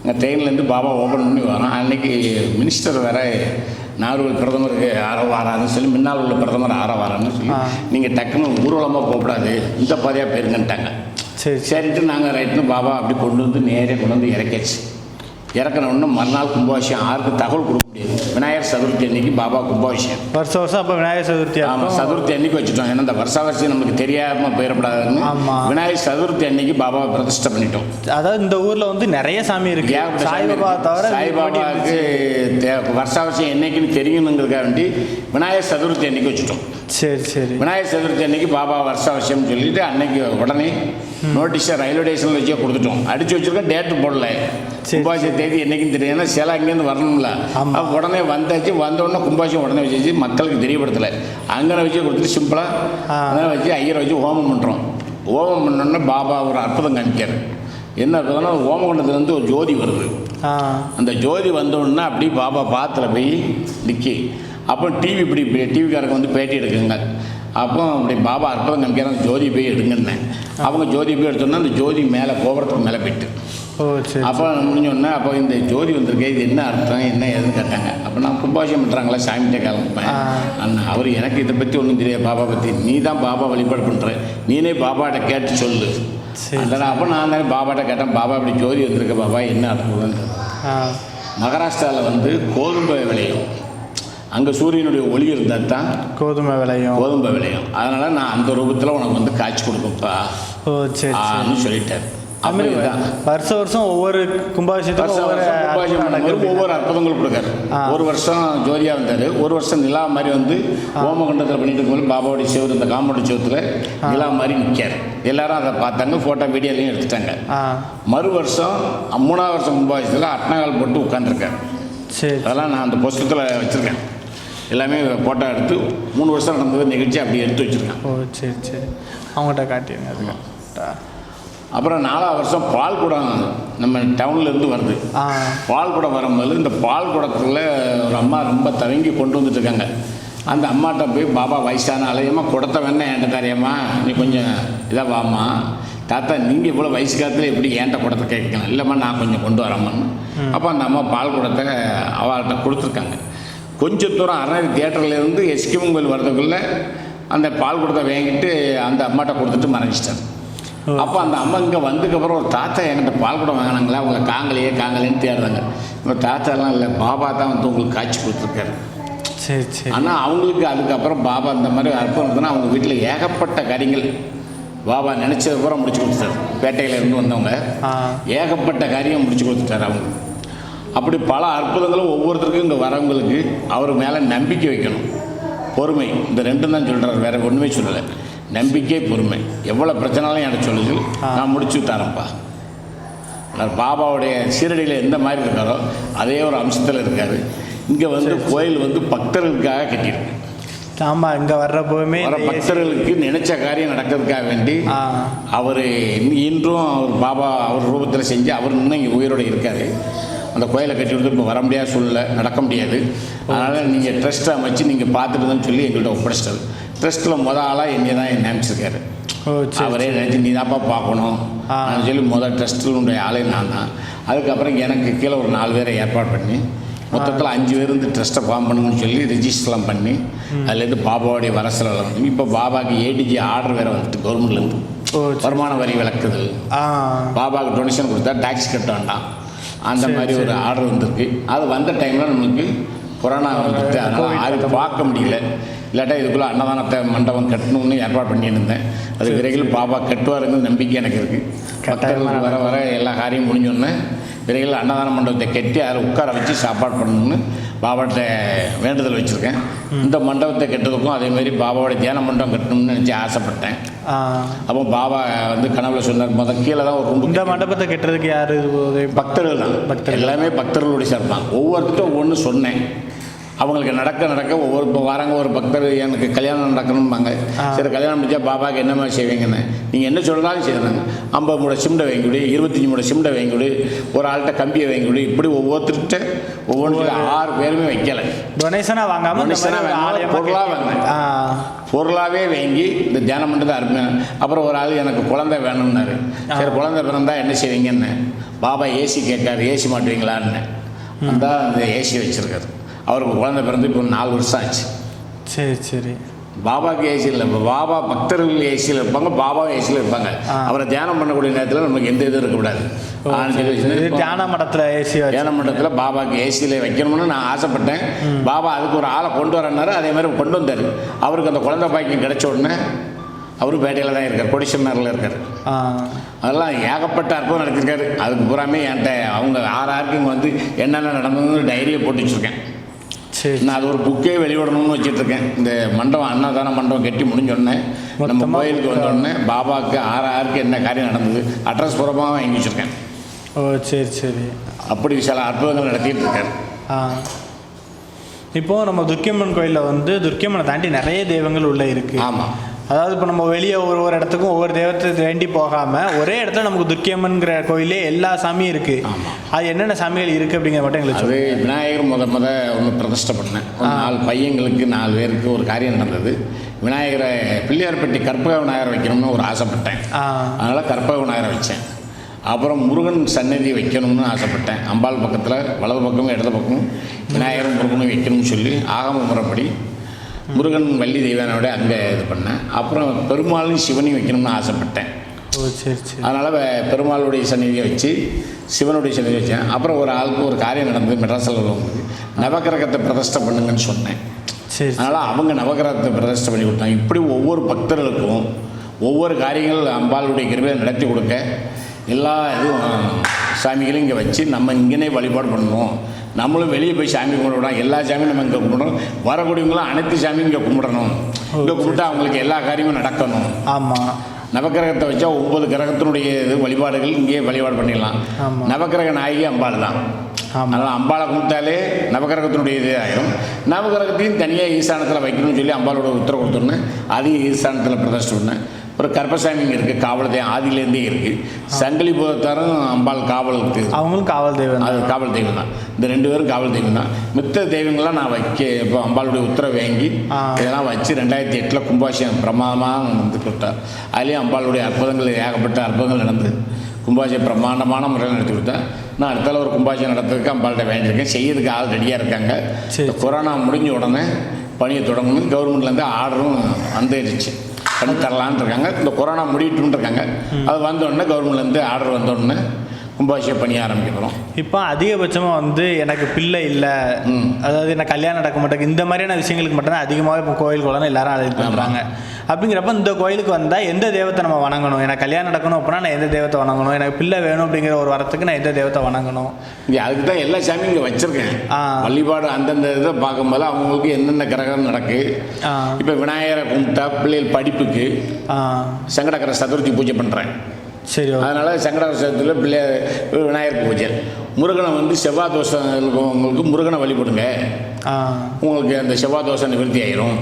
இங்கே ட்ரெயின்லேருந்து பாபா ஓப்பன் பண்ணி வரோம். அன்றைக்கி மினிஸ்டர் வேறு நாகர்கோவில் பிரதமருக்கு ஆரவாரான்னு சொல்லி, முன்னால் உள்ள பிரதமர் ஆரவாரான்னு சொல்லி, நீங்கள் டக்குன்னு ஊர்வலமாக போகக்கூடாது, இந்த பாதையாக போயிருங்கன்ட்டாங்க. சரின்ட்டு நாங்கள் ரைட்டுன்னு பாபா அப்படி கொண்டு வந்து நேராக கொண்டு வந்து இறக்கிடுச்சு. இறக்கணுன்னு மறுநாள் கும்பாபிஷேகம். யாருக்கும் தகவல் கொடுக்க முடியாது. விநாயகர் சதுர்த்தி அன்னைக்கு பாபா கும்பாபிஷேகம். வருஷம் அப்போ விநாயகர் சதுர்த்தி. ஆமாம், சதுர்த்தி அன்னைக்கு வச்சுட்டோம். ஏன்னா இந்த வருஷம் நமக்கு தெரியாமல் போயிடக்கூடாதுன்னு விநாயகர் சதுர்த்தி அன்னைக்கு பாபாவை பிரதிஷ்டை பண்ணிட்டோம். அதாவது இந்த ஊரில் வந்து நிறைய சாமி இருக்கு. சாய்பாபா தவிர சாய்பாபாவுக்கு வருஷம் என்னைக்குன்னு தெரியணுங்கிறதுக்காக வேண்டி விநாயகர் சதுர்த்தி அன்னைக்கு வச்சுட்டோம். சரி. விநாயகர் சதுர்த்தி அன்னைக்கு பாபா வருஷம்னு சொல்லிட்டு அன்னைக்கு உடனே நோட்டீஸை ரயில்வே ஸ்டேஷனில் வச்சே கொடுத்துட்டோம். அடித்து வச்சுருக்கோம், டேட்டு போடல. கும்பாபிஷேக தேதி என்னைக்குன்னு தெரியும். ஏன்னா சில அங்கேருந்து வரணும்ல. அப்போ உடனே வந்தாச்சு. வந்தோடனே கும்பாபிஷேகம் உடனே வச்சு மக்களுக்கு தெரியப்படுத்தலை. அங்கே வச்சு கொடுத்துட்டு சிம்பிளாக அங்கே வச்சு ஐயரை வச்சு ஹோமம் பண்ணுறோம். ஹோமம் பண்ணோன்னே பாபா ஒரு அற்புதம் காமிக்கார். என்ன அற்புதம்னா, ஹோமகுண்டத்துலேருந்து ஒரு ஜோதி வருது. அந்த ஜோதி வந்தோடனே அப்படி பாபா பாத்தில் போய் நிற்கி. அப்போ டிவிக்காரங்க வந்து பேட்டி எடுக்குங்க. அப்போ அப்படி பாபா அற்புதம் காமிக்கிற அந்த ஜோதி போய் எடுங்கன்னேன். அவங்க ஜோதி போய் எடுத்தோன்னா அந்த ஜோதி மேலே கோபுரத்துக்கு மேலே போயிட்டு. அப்போ முடிஞ்சோடனே அப்போ இந்த ஜோதி வந்திருக்கே, இது என்ன அர்த்தம் என்ன ஏதுன்னு கேட்டாங்க. அப்போ நான் கும்பாபிஷேகம் பண்ணுறாங்களா சாமிகிட்ட கிளம்புப்பேன். அவர் எனக்கு இதை பற்றி ஒன்றும் தெரியாது, பாபா பற்றி. நீ தான் பாபா வழிபாடு பண்ணுற, நீனே பாபாட்ட கேட்டு சொல்லு. அதனால் அப்போ நான் தானே பாபாட்ட கேட்டேன், பாபா இப்படி ஜோதி வந்திருக்க பாபா என்ன அர்த்தம். மகாராஷ்டிராவில் வந்து கோதுமை விளையும். அங்கே சூரியனுடைய ஒளி இருந்தால் தான் கோதுமை விளையும். அதனால் நான் அந்த ரூபத்தில் உனக்கு வந்து காய்ச்சி கொடுப்பப்பா சொல்லிட்டார். வருஷம் ஒவ்வொரு கும்பாபிஷேகத்துக்கும் ஒவ்வொரு அற்புதங்கள் கொடுக்காரு. ஒரு வருஷம் ஜோதியா வந்தார். ஒரு வருஷம் நிலா மாதிரி வந்து ஹோமகுண்டத்தில் பண்ணிட்டு இருக்கும்போது பாபாவுடைய செவரு, இந்த காம்பவுண்ட் செவத்தில் நிலா மாதிரி நிற்கார். எல்லாரும் அதை பார்த்தாங்க, ஃபோட்டோ வீடியோலையும் எடுத்துட்டாங்க. மறு வருஷம் 3ஆவது வருஷம் கும்பாபிஷேகத்தில் அட்னகால் போட்டு உட்காந்துருக்கார். அதெல்லாம் நான் அந்த புஸ்தகத்தில் வச்சுருக்கேன். எல்லாமே ஃபோட்டோ எடுத்து 3 வருஷம் நடந்தது நிகழ்ச்சி அப்படி எடுத்து வச்சுருக்கேன். சரி, அவங்கள்ட்ட காட்டிடுங்க. அதுக்கு அப்புறம் 4ஆவது வருஷம் பால் குடம் நம்ம டவுன்லேருந்து வருது. பால் குடம் வரும்போது இந்த பால் குடத்தில் ஒரு அம்மா ரொம்ப தவங்கி கொண்டு வந்துட்டுருக்காங்க. அந்த அம்மாட்ட போய் பாபா வயசான அலையம்மா குடத்தை வேணா என்கிட்ட தரையம்மா, நீ கொஞ்சம் இதாக வாம்மா, தாத்தா நீங்கள் இவ்வளோ வயசு காலத்தில் எப்படி என்கிட்ட குடத்தை கேட்கலாம், இல்லைம்மா நான் கொஞ்சம் கொண்டு வரம்மான்னு. அப்போ அந்த அம்மா பால் குடத்தை அவள்கிட்ட கொடுத்துருக்காங்க. கொஞ்சம் தூரம் அரணி தியேட்டர்லேருந்து எஸ்கிமன் கோயில் வரதுக்குள்ளே அந்த பால் குடத்தை வாங்கிட்டு அந்த அம்மாட்ட கொடுத்துட்டு மறைஞ்சிட்டார். அப்போ அந்த அம்மா இங்கே வந்ததுக்கப்புறம் ஒரு தாத்தா என்கிட்ட பால் குடம் வாங்கினாங்களா, அவங்க காங்கலேன்னு தேடுறாங்க. இப்போ தாத்தாலாம் இல்லை, பாபா தான் வந்து உங்களுக்கு காய்ச்சி கொடுத்துருக்காரு. சரி சரி. ஆனால் அவங்களுக்கு அதுக்கப்புறம் பாபா இந்த மாதிரி அற்புதம் இருந்ததுன்னா அவங்க வீட்டில் ஏகப்பட்ட காரியங்கள் பாபா நினச்சது பூரா முடிச்சு கொடுத்துட்டாரு. பேட்டையிலேருந்து வந்தவங்க ஏகப்பட்ட காரியம் முடிச்சு கொடுத்துட்டாரு அவங்க. அப்படி பல அற்புதங்களும் ஒவ்வொருத்தருக்கும் இங்கே வரவங்களுக்கு அவர் மேலே நம்பிக்கை வைக்கணும், பொறுமை, இந்த ரெண்டும் தான் சொல்கிறார், வேறு ஒன்றுமே சொல்லலை. நம்பிக்கை, பொறுமை. எவ்வளோ பிரச்சனாலும் எனக்கு சொல்லுது, நான் முடிச்சு தரேன்ப்பா. பாபாவுடைய சீரடியில் எந்த மாதிரி இருக்காரோ அதே ஒரு அம்சத்தில் இருக்காரு. இங்கே வந்து கோயில் வந்து பக்தர்களுக்காக கட்டியிருக்கு. ஆமாம், இங்கே வர்றப்போவுமே வர பக்தர்களுக்கு நினைச்ச காரியம் நடக்கிறதுக்காக வேண்டி அவர் இன்றும் அவர் பாபா அவர் ரூபத்தில் செஞ்சு அவர் இன்னும் இங்கே உயிரோடு இருக்கார். அந்த கோயிலை கட்டி கொடுத்து இப்போ வர முடியாத சூழ்நிலை, நடக்க முடியாது. அதனால் நீங்கள் ட்ரஸ்ட்டை அமைச்சு நீங்கள் பார்த்துட்டுதான் சொல்லி எங்கள்கிட்ட ஒப்படைச்சிட்டாரு. ட்ரஸ்ட்டில் ஆளாக என்னை தான் நியமிச்சிருக்காரு. அவரே நினச்சி நீ தான்ப்பா பார்க்கணும் நான் சொல்லி ட்ரஸ்ட்டினுடைய ஆளே நான் தான். அதுக்கப்புறம் எனக்கு கீழே ஒரு 4 பேரை ஏற்பாடு பண்ணி மொத்தத்தில் 5 பேர் இருந்து ட்ரஸ்ட்டை ஃபார்ம் பண்ணுங்கன்னு சொல்லி ரிஜிஸ்டர்லாம் பண்ணி அதுலேருந்து பாபாவுடைய வரசெல்லாம் வந்து இப்போ பாபாவுக்கு ஏடிஜி ஆர்டர் வேறு வந்துட்டு கவர்மெண்ட்லேருந்து வருமான வரி விலக்குதல், பாபாவுக்கு டொனேஷன் கொடுத்தா டேக்ஸ் கட்ட வேண்டாம், அந்த மாதிரி ஒரு ஆர்டர் வந்திருக்கு. அது வந்த டைமில் நம்மளுக்கு கொரோனா வந்துட்டு அதனால் யாரும் பார்க்க முடியல. இல்லாட்டா இதுக்குள்ளே அன்னதானத்தை மண்டபம் கட்டணும்னு ஏற்பாடு பண்ணியிருந்தேன். அது விரைவில் பாபா கட்டுவாருங்கிற நம்பிக்கை எனக்கு இருக்குது. பக்தர்கள் வர வர எல்லா காரியம் முடிஞ்சோடனே விரைவில் அன்னதான மண்டபத்தை கட்டி அதில் உட்கார வச்சு சாப்பாடு பண்ணணும்னு பாபாட்ட வேண்டுதல் வச்சுருக்கேன். இந்த மண்டபத்தை கட்டுறதுக்கும் அதேமாரி பாபாவோட தியான மண்டபம் கட்டணும்னு நினச்சி ஆசைப்பட்டேன். அப்போ பாபா வந்து கனவுல சொன்னார், கீழே தான் ஒரு ரொம்ப. இந்த மண்டபத்தை கட்டுறதுக்கு யார்? பக்தர்கள் தான், எல்லாமே பக்தர்களுடைய சார்பாக ஒவ்வொருத்தரும் ஒவ்வொன்று சொன்னேன். அவங்களுக்கு நடக்க ஒவ்வொரு இப்போ வராங்க ஒரு பக்தர் எனக்கு கல்யாணம் நடக்கணும்பாங்க. சரி கல்யாணம் முடிச்சா பாபாவுக்கு என்ன மாதிரி செய்வீங்கன்னு நீங்கள் என்ன சொல்கிறாலும் செய்கிறாங்க. 50 மூடை சிம்டை வாங்கிவிடு, 25 மூடை சிம்டை வாங்கிவிடு, ஒரு ஆள்கிட்ட கம்பியை வாங்கிவிடு, இப்படி ஒவ்வொருத்தர்கிட்ட ஒவ்வொன்று 6 பேருமே வைக்கலை. டொனேஷனாக வாங்காமல் பொருளாக வாங்கினேன். பொருளாகவே வாங்கி இந்த தியானம் பண்ணுறது அருமையான. அப்புறம் ஒரு ஆள் எனக்கு குழந்தை வேணும்னாரு. சரி குழந்தை பிறந்தா என்ன செய்வீங்கன்னு பாபா ஏசி கேட்காரு, ஏசி மாட்டுவீங்களான்னு அந்த ஏசி வச்சுருக்காரு. அவருக்கு குழந்தை பிறந்து இப்போ 4 வருஷம் ஆச்சு. சரி சரி. பாபாவுக்கு ஏசி இல்லை, இப்போ பாபா பக்தர்கள் ஏசியில் இருப்பாங்க, பாபாவும் ஏசியில் இருப்பாங்க. அவரை தியானம் பண்ணக்கூடிய நேரத்தில் நமக்கு எந்த இதுவும் இருக்கக்கூடாது. தியான மண்டபத்தில் ஏசி, தியான மண்டபத்தில் பாபாவுக்கு ஏசியில் வைக்கணும்னு நான் ஆசைப்பட்டேன். பாபா அதுக்கு ஒரு ஆளை கொண்டு வரனாரு, அதே மாதிரி கொண்டு வந்தார். அவருக்கு அந்த குழந்தை பாக்கியம் கிடைச்ச உடனே அவரும் பேட்டையில் தான் இருக்கார், கொடிஷனரில் இருக்கார். அதெல்லாம் ஏகப்பட்ட அற்புதம் நடத்திருக்காரு. அதுக்கு பூராமே என்கிட்ட அவங்க 6 இங்கே வந்து என்னென்ன நடந்ததுன்னு டைரியை போட்டு வச்சுருக்கேன். சரி, நான் அது ஒரு புக்கே வெளியிடணும்னு வச்சுட்ருக்கேன். இந்த மண்டபம் அன்னதான மண்டபம் கட்டி முடிஞ்சோடனே நம்ம கோயிலுக்கு வந்தோடனே பாபாவுக்கு 6 என்ன காரியம் நடந்தது அட்ரஸ் பூரமாக வாங்கி வச்சுருக்கேன். ஓ சரி சரி. அப்படி சில அற்புதங்கள் நடத்திட்டு இருக்காரு. இப்போது நம்ம துர்க்கியம்மன் கோயிலில் வந்து துர்க்கியம்மனை தாண்டி நிறைய தெய்வங்கள் உள்ளே இருக்குது. ஆமாம். அதாவது இப்போ நம்ம வெளியே ஒவ்வொரு இடத்துக்கும் ஒவ்வொரு தெய்வத்தை வேண்டி போகாமல் ஒரே இடத்துல நமக்கு துர்க்கியம்மன்கிற கோயிலே எல்லா சாமியும் இருக்குது. அது என்னென்ன சாமிகள் இருக்குது அப்படிங்கிற மட்டும் எங்களுக்கு அது விநாயகர் ஒன்று பிரதிஷ்டை பண்ணேன். 4 பையங்களுக்கு 4 பேருக்கு ஒரு காரியம் நடந்தது. விநாயகரை பிள்ளையார்பட்டி கற்பக விநாயகரை வைக்கணும்னு ஒரு ஆசைப்பட்டேன். அதனால் கற்பக விநாயகரை வச்சேன். அப்புறம் முருகன் சன்னதி வைக்கணும்னு ஆசைப்பட்டேன். அம்பாள் பக்கத்தில் வலது பக்கமும் இடது பக்கமும் விநாயகரும் முருகனும் வைக்கணும்னு சொல்லி ஆகம முறைப்படி முருகன் வள்ளி தெய்வானோட அங்கே இது பண்ணேன். அப்புறம் பெருமாளும் சிவனையும் வைக்கணும்னு ஆசைப்பட்டேன். சரி சரி. அதனால் பெருமாளுடைய சன்னதியை வச்சு சிவனுடைய சன்னதி வச்சேன். அப்புறம் ஒரு ஆளுக்கு ஒரு காரியம் நடந்தது மெட்ராஸில் உள்ளவங்களுக்கு, நவகிரகத்தை பிரதிஷ்டை பண்ணுங்கன்னு சொன்னேன். சரி. அதனால் அவங்க நவகிரகத்தை பிரதிஷ்டை பண்ணி கொடுத்தாங்க. இப்படி ஒவ்வொரு பக்தர்களுக்கும் ஒவ்வொரு காரியங்கள் அம்பாளுடைய கிருபையை நடத்தி கொடுக்க எல்லா இதுவும் சாமிகளையும் இங்கே வச்சு நம்ம இங்கேனே வழிபாடு பண்ணணும். நம்மளும் வெளியே போய் சாமி கும்பிடணும். எல்லா சாமியும் நம்ம இங்கே கும்பிடணும். வரக்கூடியவங்களும் அனைத்து சாமியும் இங்கே கும்பிடணும். இங்கே கும்பிட்டா அவங்களுக்கு எல்லா காரியமும் நடக்கணும். ஆமாம். நவக்கிரகத்தை வச்சா 9 கிரகத்தினுடைய இது வழிபாடுகள் இங்கேயே வழிபாடு பண்ணிடலாம். நவக்கிரக நாயகி அம்பாள் தான். அதனால் அம்பாளை கும்பிட்டாலே நவகிரகத்தினுடைய இது ஆகிடும். நவகிரகத்தையும் தனியாக ஈசானத்தில் வைக்கணும்னு சொல்லி அம்பாளோட உத்தரவு கொடுத்துருந்தேன். அதையும் ஈசானத்தில் பிரதிஷ்டை பண்ணேன். ஒரு கருப்பசாமி இங்கே இருக்குது, காவல் தெய்வம் ஆதியிலேருந்தே இருக்குது. சங்கிலிபுரத்தாரும் அம்பாள் காவல் இருக்குது, அவங்களும் காவல் தெய்வம். அது காவல் தெய்வம் தான். இந்த 2 பேரும் காவல் தெய்வம் தான். மித்த தெய்வங்கள்லாம் நான் இப்போ அம்பாளுடைய உத்தரவு வாங்கி இதெல்லாம் வச்சு 2008 கும்பாபிஷேகம் பிரமாதமாக வந்து கொடுத்தார். அதுலேயும் அம்பாளுடைய அற்புதங்கள் ஏகப்பட்ட அற்புதங்கள் நடந்து கும்பாபிஷேகம் பிரமாண்டமான முறையில் நடத்தி கொடுத்தேன். நான் அடுத்தால ஒரு கும்பாபிஷேகம் நடத்துறதுக்கு அம்பாள்கிட்ட வேண்டியிருக்கேன். செய்யறதுக்கு ஆள் ரெடியாக இருக்காங்க. கொரோனா முடிஞ்ச உடனே பணியை தொடங்கணும். கவர்மெண்ட்லேருந்து ஆர்டரும் வந்துடுச்சு, பண்ணி தரலான்னு இருக்காங்க. இந்த கொரோனா முடியட்டுன்னு இருக்காங்க. அது வந்தோடனே கவர்மெண்ட்லேருந்து ஆர்டர் வந்தோடனே கும்பாபிஷேகம் பண்ணி ஆரம்பிக்கிறோம். இப்போ அதிகபட்சமாக வந்து எனக்கு பிள்ளை இல்லை, அதாவது எனக்கு கல்யாணம் நடக்க மாட்டேங்குது, இந்த மாதிரியான விஷயங்களுக்கு மட்டும்தான் அதிகமாக இப்போ கோயில் குளம் எல்லாரும் அதை பண்ணுறாங்க. அப்படிங்கிறப்ப இந்த கோயிலுக்கு வந்தால் எந்த தெய்வத்தை நம்ம வணங்கணும்? எனக்கு கல்யாணம் நடக்கணும் அப்படின்னா நான் எந்த தெய்வத்தை வணங்கணும்? எனக்கு பிள்ளை வேணும் அப்படிங்கிற ஒரு வரத்துக்கு நான் எந்த தெய்வத்தை வணங்கணும்? இங்கே அதுக்கு தான் எல்லா சாமியும் இங்கே வச்சுருக்கேன். வழிபாடு அந்தந்த இதை பார்க்கும்போது அவங்களுக்கு எந்தெந்த கிரகம் நடக்கு. இப்போ விநாயகரை கும்பிட்டா பிள்ளைகள் படிப்புக்கு சங்கடகர சதுர்த்தி பூஜை பண்ணுறேன். சரி. அதனால் சங்கடகர சதுர்த்தியில் பிள்ளை விநாயகர் பூஜை. முருகனை வந்து செவ்வாய் தோஷம் இருக்கவங்களுக்கு முருகனை வழிபடுங்க, உங்களுக்கு அந்த செவ்வாய் தோஷம் நிவர்த்தி ஆயிரும்.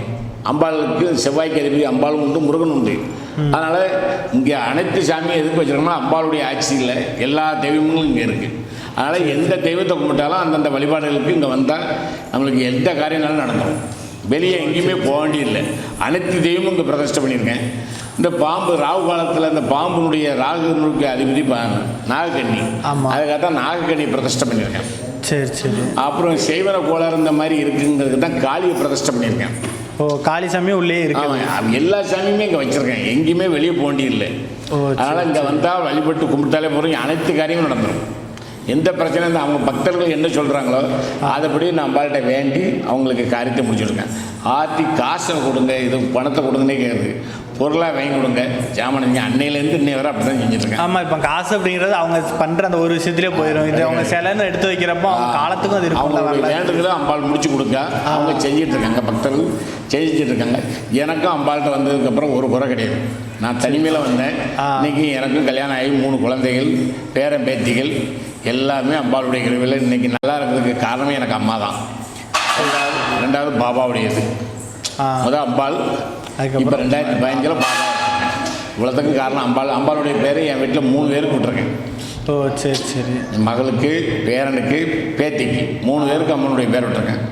அம்பாளுக்கு செவ்வாய்க்கு அதிபதி அம்பாளும் உண்டு, முருகன் உண்டு. அதனால் இங்கே அனைத்து சாமியும் எதுக்கு வச்சுருக்கோம்னா அம்பாளுடைய ஆட்சியில் எல்லா தெய்வங்களும் இங்கே இருக்குது. அதனால் எந்த தெய்வத்தை கும்பிட்டாலும் அந்தந்த வழிபாடுகளுக்கு இங்கே வந்தால் நம்மளுக்கு எந்த காரியம்னாலும் நடந்துடும். வெளியே எங்கேயுமே போக வேண்டியதில்லை. அனைத்து தெய்வமும் இங்கே பிரதிஷ்டை பண்ணியிருக்கேன். இந்த பாம்பு ராகு காலத்தில் இந்த பாம்புனுடைய ராகுனுக்கு அதிபதி நாகக்கண்ணி, அதுக்காக தான் நாகக்கண்ணி பிரதிஷ்டை பண்ணியிருக்கேன். சரி சரி. அப்புறம் செய்வன கோளாறு இந்த மாதிரி இருக்குங்கிறதுக்கு தான் காளியை பிரதிஷ்டை பண்ணியிருக்கேன். ஓ, காளி சாமியும் உள்ளே இருக்கு. எல்லா சாமியுமே இங்கே வச்சுருக்கேன், எங்கேயுமே வெளியே போக வேண்டியதில்லை. அதனால் இங்கே வந்தால் வழிபட்டு கும்பிட்டாலே போகிறோம், அனைத்து காரியமும் நடந்துடும். எந்த பிரச்சனை இந்த அவங்க பக்தர்கள் என்ன சொல்கிறாங்களோ அதைப்படி நான் அம்பாள்கிட்ட வேண்டி அவங்களுக்கு காரியத்தை முடிச்சுருக்கேன். ஆற்றி காசை கொடுங்க, இது பணத்தை கொடுங்கன்னே கேட்குது, பொருளாக வாங்கி கொடுங்க, ஜாமான் நீங்கள் அன்னையிலேருந்து இன்னை வரை அப்படி தான் செஞ்சுட்ருக்கேன். ஆமாம், இப்போ காசு அப்படிங்கிறது அவங்க பண்ணுற அந்த ஒரு விஷயத்துலேயே போயிடும். இது அவங்க சிலைன்னு எடுத்து வைக்கிறப்போ அவங்க காலத்துக்கும் அது இருக்கும். அவங்க வேண்டுதலை அம்பாள் முடிச்சு கொடுக்க அவங்க செஞ்சிட்ருக்காங்க, பக்தர்கள் செஞ்சிட்ருக்காங்க. எனக்கும் அம்பாள்கிட்ட வந்ததுக்கப்புறம் ஒரு குறை கிடையாது. நான் தனிமையில் வந்தேன். இன்றைக்கி எனக்கும் கல்யாணம் ஆகி 3 குழந்தைகள், பேரன் பேத்திகள் எல்லாமே அம்பாளுடைய கிருபையில் இன்றைக்கி நல்லா இருக்கிறதுக்கு காரணமே எனக்கு அம்மா தான். ரெண்டாவது பாபாவுடையது. முதல் அம்பாள், இப்போ 2015 பாபா. இவ்வளோத்துக்கும் காரணம் அம்பாள். அம்பாளுடைய பேர் என் வீட்டில் 3 பேருக்கு விட்டுருக்கேன். ஓ சரி சரி. என் மகளுக்கு, பேரனுக்கு, பேத்திக்கு 3 பேருக்கு அம்மனுடைய பேர் விட்டுருக்கேன்.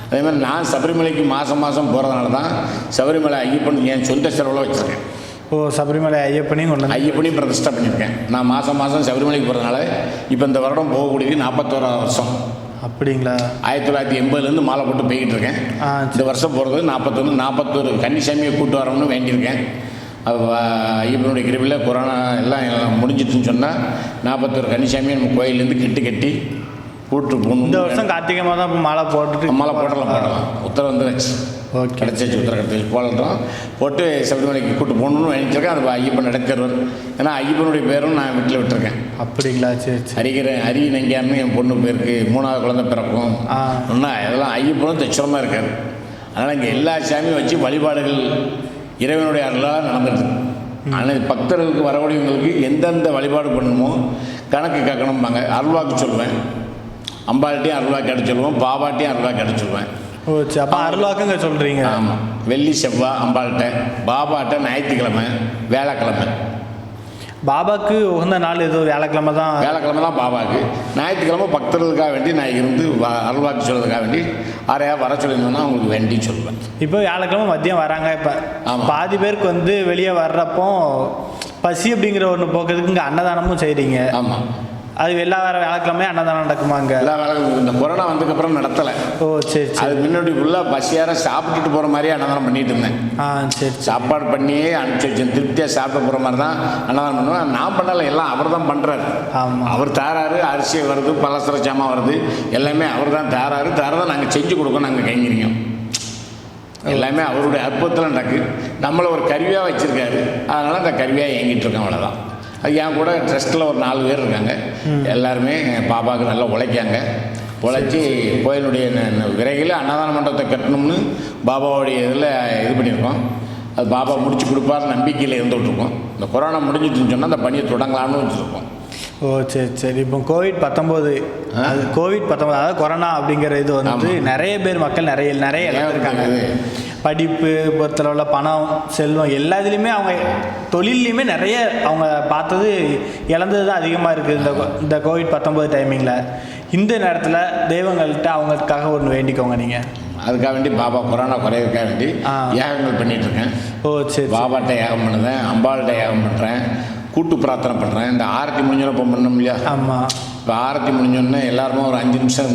அதே மாதிரி நான் சபரிமலைக்கு மாதம் மாதம் போகிறதுனால தான் சபரிமலை ஐயப்பன் என் சொந்த செலவில் வச்சுருக்கேன். ஓ, சபரிமலை ஐயப்பனையும் கொண்டு ஐயப்பனையும் பிரதிஷ்டை பண்ணியிருக்கேன். நான் மாதம் மாதம் சபரிமலைக்கு போகிறதுனால இப்போ இந்த வருடம் போகக்கூடியது 41ஆவது வருஷம். அப்படிங்களா? 1980லேருந்து மாலை போட்டு போய்கிட்டு இருக்கேன். இந்த வருஷம் போகிறது 41 கன்னிசாமியை கூப்பிட்டு வரோம்னு வேண்டியிருக்கேன். ஐயப்பனுடைய கிருபையில் கொரோனா எல்லாம் முடிஞ்சிட்டுன்னு சொன்னால் 41 கன்னிசாமியை நம்ம கோயிலேருந்து கட்டி கூப்பிட்டு போகணும். இந்த வருஷம் கார்த்திகை மாதம் இப்போ மாலை போடலாம். உத்தரவு வந்துருச்சு. ஓகே, கிடச்சிச்சு. உத்தரவு கிடச்சி போடலாம், போட்டு சபரிமலைக்கு கூப்பிட்டு போகணுன்னு நினைச்சிருக்கேன். அது ஐயப்பன் நடத்தருவர். ஏன்னா ஐயப்பனுடைய பேரும் நான் வீட்டில் விட்டுருக்கேன். அப்படிங்களா? சரி. ஹரி நங்கியார்னு என் பொண்ணு பேருக்கு 3வது குழந்தை பிறக்கும். இன்னும் அதெல்லாம் ஐயப்பனும் தச்சுரமாக இருக்கார். அதனால் இங்கே எல்லா சாமியும் வச்சு வழிபாடுகள் இறைவனுடைய அருளாக நடந்துட்டு. ஆனால் பக்தர்களுக்கு வரக்கூடியவங்களுக்கு எந்தெந்த வழிபாடு பண்ணணுமோ கணக்கு கேட்கணும்பாங்க. அருள்வாக்கு சொல்லுவேன், அம்பாள்கிட்டையும் அருள்வாக்கு எடுத்து சொல்லுவேன், பாபாட்டையும் அருள்வாக்கு எடுத்து சொல்லுவேன். ஓ சரி. அப்போ அருள்வாக்குங்க சொல்கிறீங்க? ஆமாம். வெள்ளி செவ்வாய் அம்பாள்கிட்ட, பாபாட்ட ஞாயிற்றுக்கிழமை, வேலைக்கிழமை. பாபாவுக்கு உகந்த நாள் ஏதோ வியாழக்கிழமை தான் பாபாவுக்கு. ஞாயிற்றுக்கிழமை பக்தர்களுக்காக வேண்டி நான் இருந்து அருள்வாக்கு சொல்கிறதுக்காக வேண்டி யாரையா வர சொல்லியிருந்தோன்னா அவங்களுக்கு வேண்டி சொல்லுவேன். இப்போ வியாழக்கிழமை மதியம் வராங்க. இப்போ பாதி பேருக்கு வந்து வெளியே வர்றப்போ பசி அப்படிங்கிற ஒன்று போக்குறதுக்கு இங்கே அன்னதானமும் செய்கிறீங்க. ஆமாம். அது எல்லா வியாழக்கிழமையும் அன்னதானம் நடக்குமாங்க? எல்லா வேலைக்கும் இந்த கொரோனா வந்ததுக்கப்புறம் நடத்தலை. ஓ சரி. அது முன்னாடி ஃபுல்லாக பசியார சாப்பிட்டுட்டு போகிற மாதிரியே அன்னதானம் பண்ணிட்டு இருந்தேன். சரி. சாப்பாடு பண்ணியே அனுப்பிச்சி வச்சேன். திருப்தியாக சாப்பிட போகிற மாதிரி தான் அன்னதானம் பண்ணுவேன். நான் பண்ணலை, எல்லாம் அவர் தான் பண்ணுறாரு. ஆமாம். அவர் தாராரு, அரிசி வருது, பலசர சாமான் வருது, எல்லாமே அவர் தான் தாராரு. தாரதான் நாங்கள் செஞ்சு கொடுக்கோம். நாங்கள் கைங்கிறீங்க எல்லாமே அவருடைய அற்புதத்தில் நடக்கு. நம்மளை ஒரு கருவியாக வச்சுருக்காரு. அதனால் அந்த கருவியாக இயங்கிட்டு இருக்கோம். அவ்வளோதான். அது என் கூட ட்ரஸ்ட்டில் ஒரு 4 பேர் இருக்காங்க. எல்லாருமே பாபாவுக்கு நல்லா உழைக்காங்க. உழைச்சி கோயிலுடைய விரைவில் அன்னதான மண்டபத்தை கட்டணும்னு பாபாவுடைய இதில் இது பண்ணியிருக்கோம். அது பாபா முடிச்சு கொடுப்பார் நம்பிக்கையில் இருந்துகிட்ருக்கோம். இந்த கொரோனா முடிஞ்சிட்டுன்னு சொன்னால் அந்த பணியை தொடங்கலாம்னு வச்சுருக்கோம். ஓ சரி சரி. இப்போ கோவிட்-19 அதாவது கொரோனா அப்படிங்கிற இது வந்து நிறைய பேர் மக்கள் நிறைய இருக்காங்க. படிப்பு பொறுத்தளவில் பணம் செல்வம் எல்லாத்துலேயுமே அவங்க தொழில்லையுமே நிறைய அவங்க பார்த்தது இழந்தது தான் அதிகமாக இருக்குது இந்த கோவிட்-19 டைமிங்கில். இந்த நேரத்தில் தெய்வங்கள்கிட்ட அவங்களுக்காக ஒன்று வேண்டிக்கோங்க நீங்கள். அதுக்காக வேண்டி பாபா கொரோனா குறையதுக்காக வேண்டி யாகங்கள் பண்ணிகிட்ருக்கேன். ஓ சரி. பாபாட்ட யாகம் பண்ணுறேன், அம்பாள்கிட்ட யாகம் பண்ணுறேன், கூட்டு பிரார்த்தனை பண்ணுறேன். இந்த ஆரத்தி முடிஞ்சோன்னா இப்போ பண்ணோம் இல்லையா? ஆமாம். இப்போ ஆரத்தி முடிஞ்சோடனே எல்லாருமே ஒரு 5 நிமிஷம்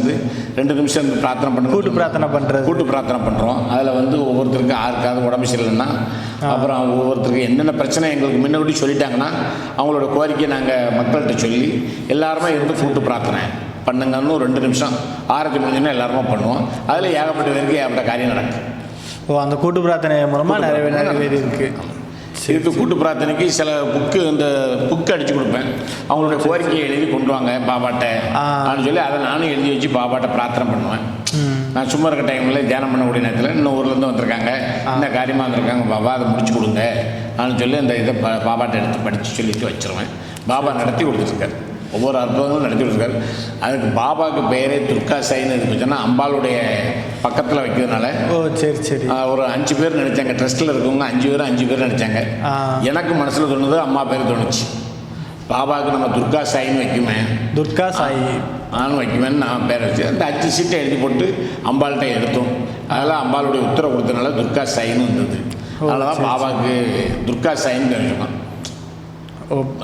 2 நிமிஷம் பிரார்த்தனை பண்ணுறோம். கூட்டு பிரார்த்தனை பண்ணுறது. கூட்டு பிரார்த்தனை பண்ணுறோம். அதில் ஒவ்வொருத்தருக்கு யாருக்காவது உடம்பு சரியில்லைன்னா அப்புறம் ஒவ்வொருத்தருக்கு என்னென்ன பிரச்சனை எங்களுக்கு முன்னாடி சொல்லிட்டாங்கன்னா அவங்களோட கோரிக்கையை நாங்கள் மக்கள்கிட்ட சொல்லி எல்லாருமே கூட்டு பிரார்த்தனை பண்ணுங்கன்னு ஒரு 2 நிமிஷம் ஆரத்தி முடிஞ்சோன்னா எல்லாருமே பண்ணுவோம். அதில் ஏகப்பட்ட பேருக்கு ஏகப்பட்ட காரியம் நடக்கும். ஓ, அந்த கூட்டு பிரார்த்தனை மூலமாக நிறைய பேர் இருக்குது. இதுக்கு கூட்டு பிரார்த்தனைக்கு சில புக்கு அடித்து கொடுப்பேன். அவங்களுடைய கோரிக்கையை எழுதி கொண்டு வாங்க பாபாட்ட அப்படின்னு சொல்லி அதை நானும் எழுதி வச்சு பாபாட்ட பிரார்த்தனை பண்ணுவேன். நான் சும்மா இருக்க டைமில் தியானம் பண்ணக்கூடிய நேரத்தில் இன்னும் ஊர்லேருந்து வந்திருக்காங்க, இந்த காரியமாக வந்திருக்காங்க, பாபா அதை முடிச்சு கொடுங்க அப்படின்னு சொல்லி அந்த இதை பாபாட்ட எடுத்து படித்து சொல்லிட்டு வச்சுருவேன். பாபா நடத்தி கொடுத்துருக்காரு, ஒவ்வொரு அற்புதங்களும் நடத்தி கொடுத்துருக்காரு. அதுக்கு பாபாவுக்கு பேரே துர்கா சாயின்னு இருக்குச்சுன்னா அம்பாளுடைய பக்கத்தில் வைக்கிறதுனால. ஓ சரி சரி. ஒரு 5 பேர் நினச்சாங்க, ட்ரஸ்ட்டில் இருக்கவங்க 5 பேர் நினச்சாங்க. எனக்கு மனசில் தோணுது அம்மா பேர் தோணுச்சு. பாபாவுக்கு நம்ம துர்கா சாயின்னு வைக்குமே, துர்கா சாயி நானும் வைக்குமேன்னு நான் பேர் வச்சு அந்த 5 சீட்டை எழுதி போட்டு அம்பாள்கிட்ட எடுத்தோம். அதெல்லாம் அம்பாளுடைய உத்தரவு கொடுத்ததுனால துர்கா சாயின்னு வந்தது. அதனால தான் பாபாவுக்கு துர்கா சாயின்னு தெரிஞ்சுக்கணும்.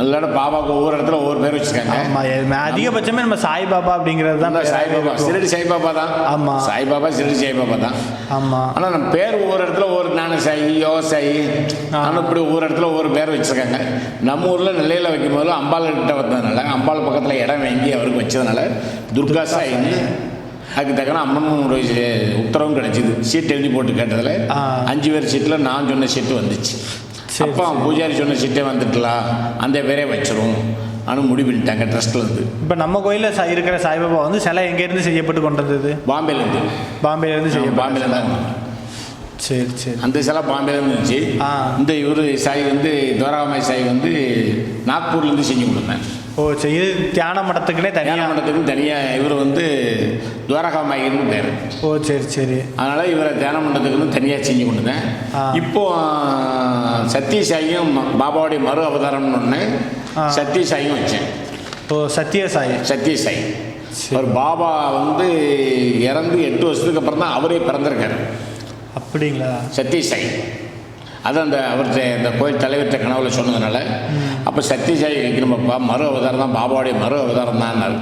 எல்லாட பாபாவுக்கு ஒவ்வொரு இடத்துல ஒவ்வொரு பேர் வச்சுருக்காங்க. ஆமாம், அதிகபட்சமே நம்ம சாய்பாபா அப்படிங்கிறது தான். சாய்பாபா சிரடி சாய்பாபா தான். ஆமாம், சாய்பாபா சிரடி சாய்பாபா தான். ஆமாம். ஆனால் நம்ம பேர் ஒவ்வொரு இடத்துல ஒவ்வொரு ஞான சாயி, யோக சாயி, ஆனால் இப்படி ஒவ்வொரு இடத்துல ஒவ்வொரு பேர் வச்சுருக்காங்க. நம்ம ஊரில் நிலையில் வைக்கும் போது அம்பாள் கிட்ட வந்ததுனால அம்பாள் பக்கத்தில் இடம் வாங்கி அவருக்கு வச்சதுனால துர்கா சாயின்னு அதுக்கு தக்கன அம்மனுடைய உத்தரவும் கிடைச்சிது. சீட் எழுதி போட்டு கேட்டதில் 5 பேர் சீட்டில் நான் சொன்ன சீட்டு வந்துச்சு. அப்போ பூஜாரி சொன்ன சீட்டே வந்துட்டுலாம் அந்த பேரே வச்சிரும் ஆனால் முடிவு பண்ணிட்டாங்க ட்ரஸ்ட்லேருந்து. இப்போ நம்ம கோயிலில் இருக்கிற சாய்பாபா சிலை எங்கேருந்து செய்யப்பட்டு கொண்டு வந்தது? பாம்பேலேருந்து செய்ய. பாம்பேலேருந்து. சரி சரி. அந்த சிலை பாம்பேலேருந்து இருந்துச்சு. இந்த இவர் சாய் துவாரகாமாய் சாய் நாக்பூர்லேருந்து செஞ்சு கொடுத்தேன். ஓ சரி. இது தியான மடத்துக்குனே தனியாக இவர் துவாரகாமாயின்னு பேர். ஓ சரி சரி. அதனால் இவரை தியான மண்டத்துக்குன்னு தனியாக செஞ்சு கொடுத்தேன். இப்போது சத்யசாயும் பாபாவுடைய மறு அவதாரம்னு ஒன்று சத்யசாயும் வச்சேன். ஓ சத்யசாய். அவர் பாபா இறந்து 8 வருஷத்துக்கு அப்புறம் தான் அவரே பிறந்திருக்காரு. அப்படிங்களா? சத்யசாய் அது அவர்கிட்ட இந்த கோயில் தலைவர்கிட்ட கனவுல சொன்னதுனால அப்போ சத்யசாய் வைக்கணும்ப்பா, மறு அவதாரம் தான், பாபாவுடைய மறு அவதாரம் தான்.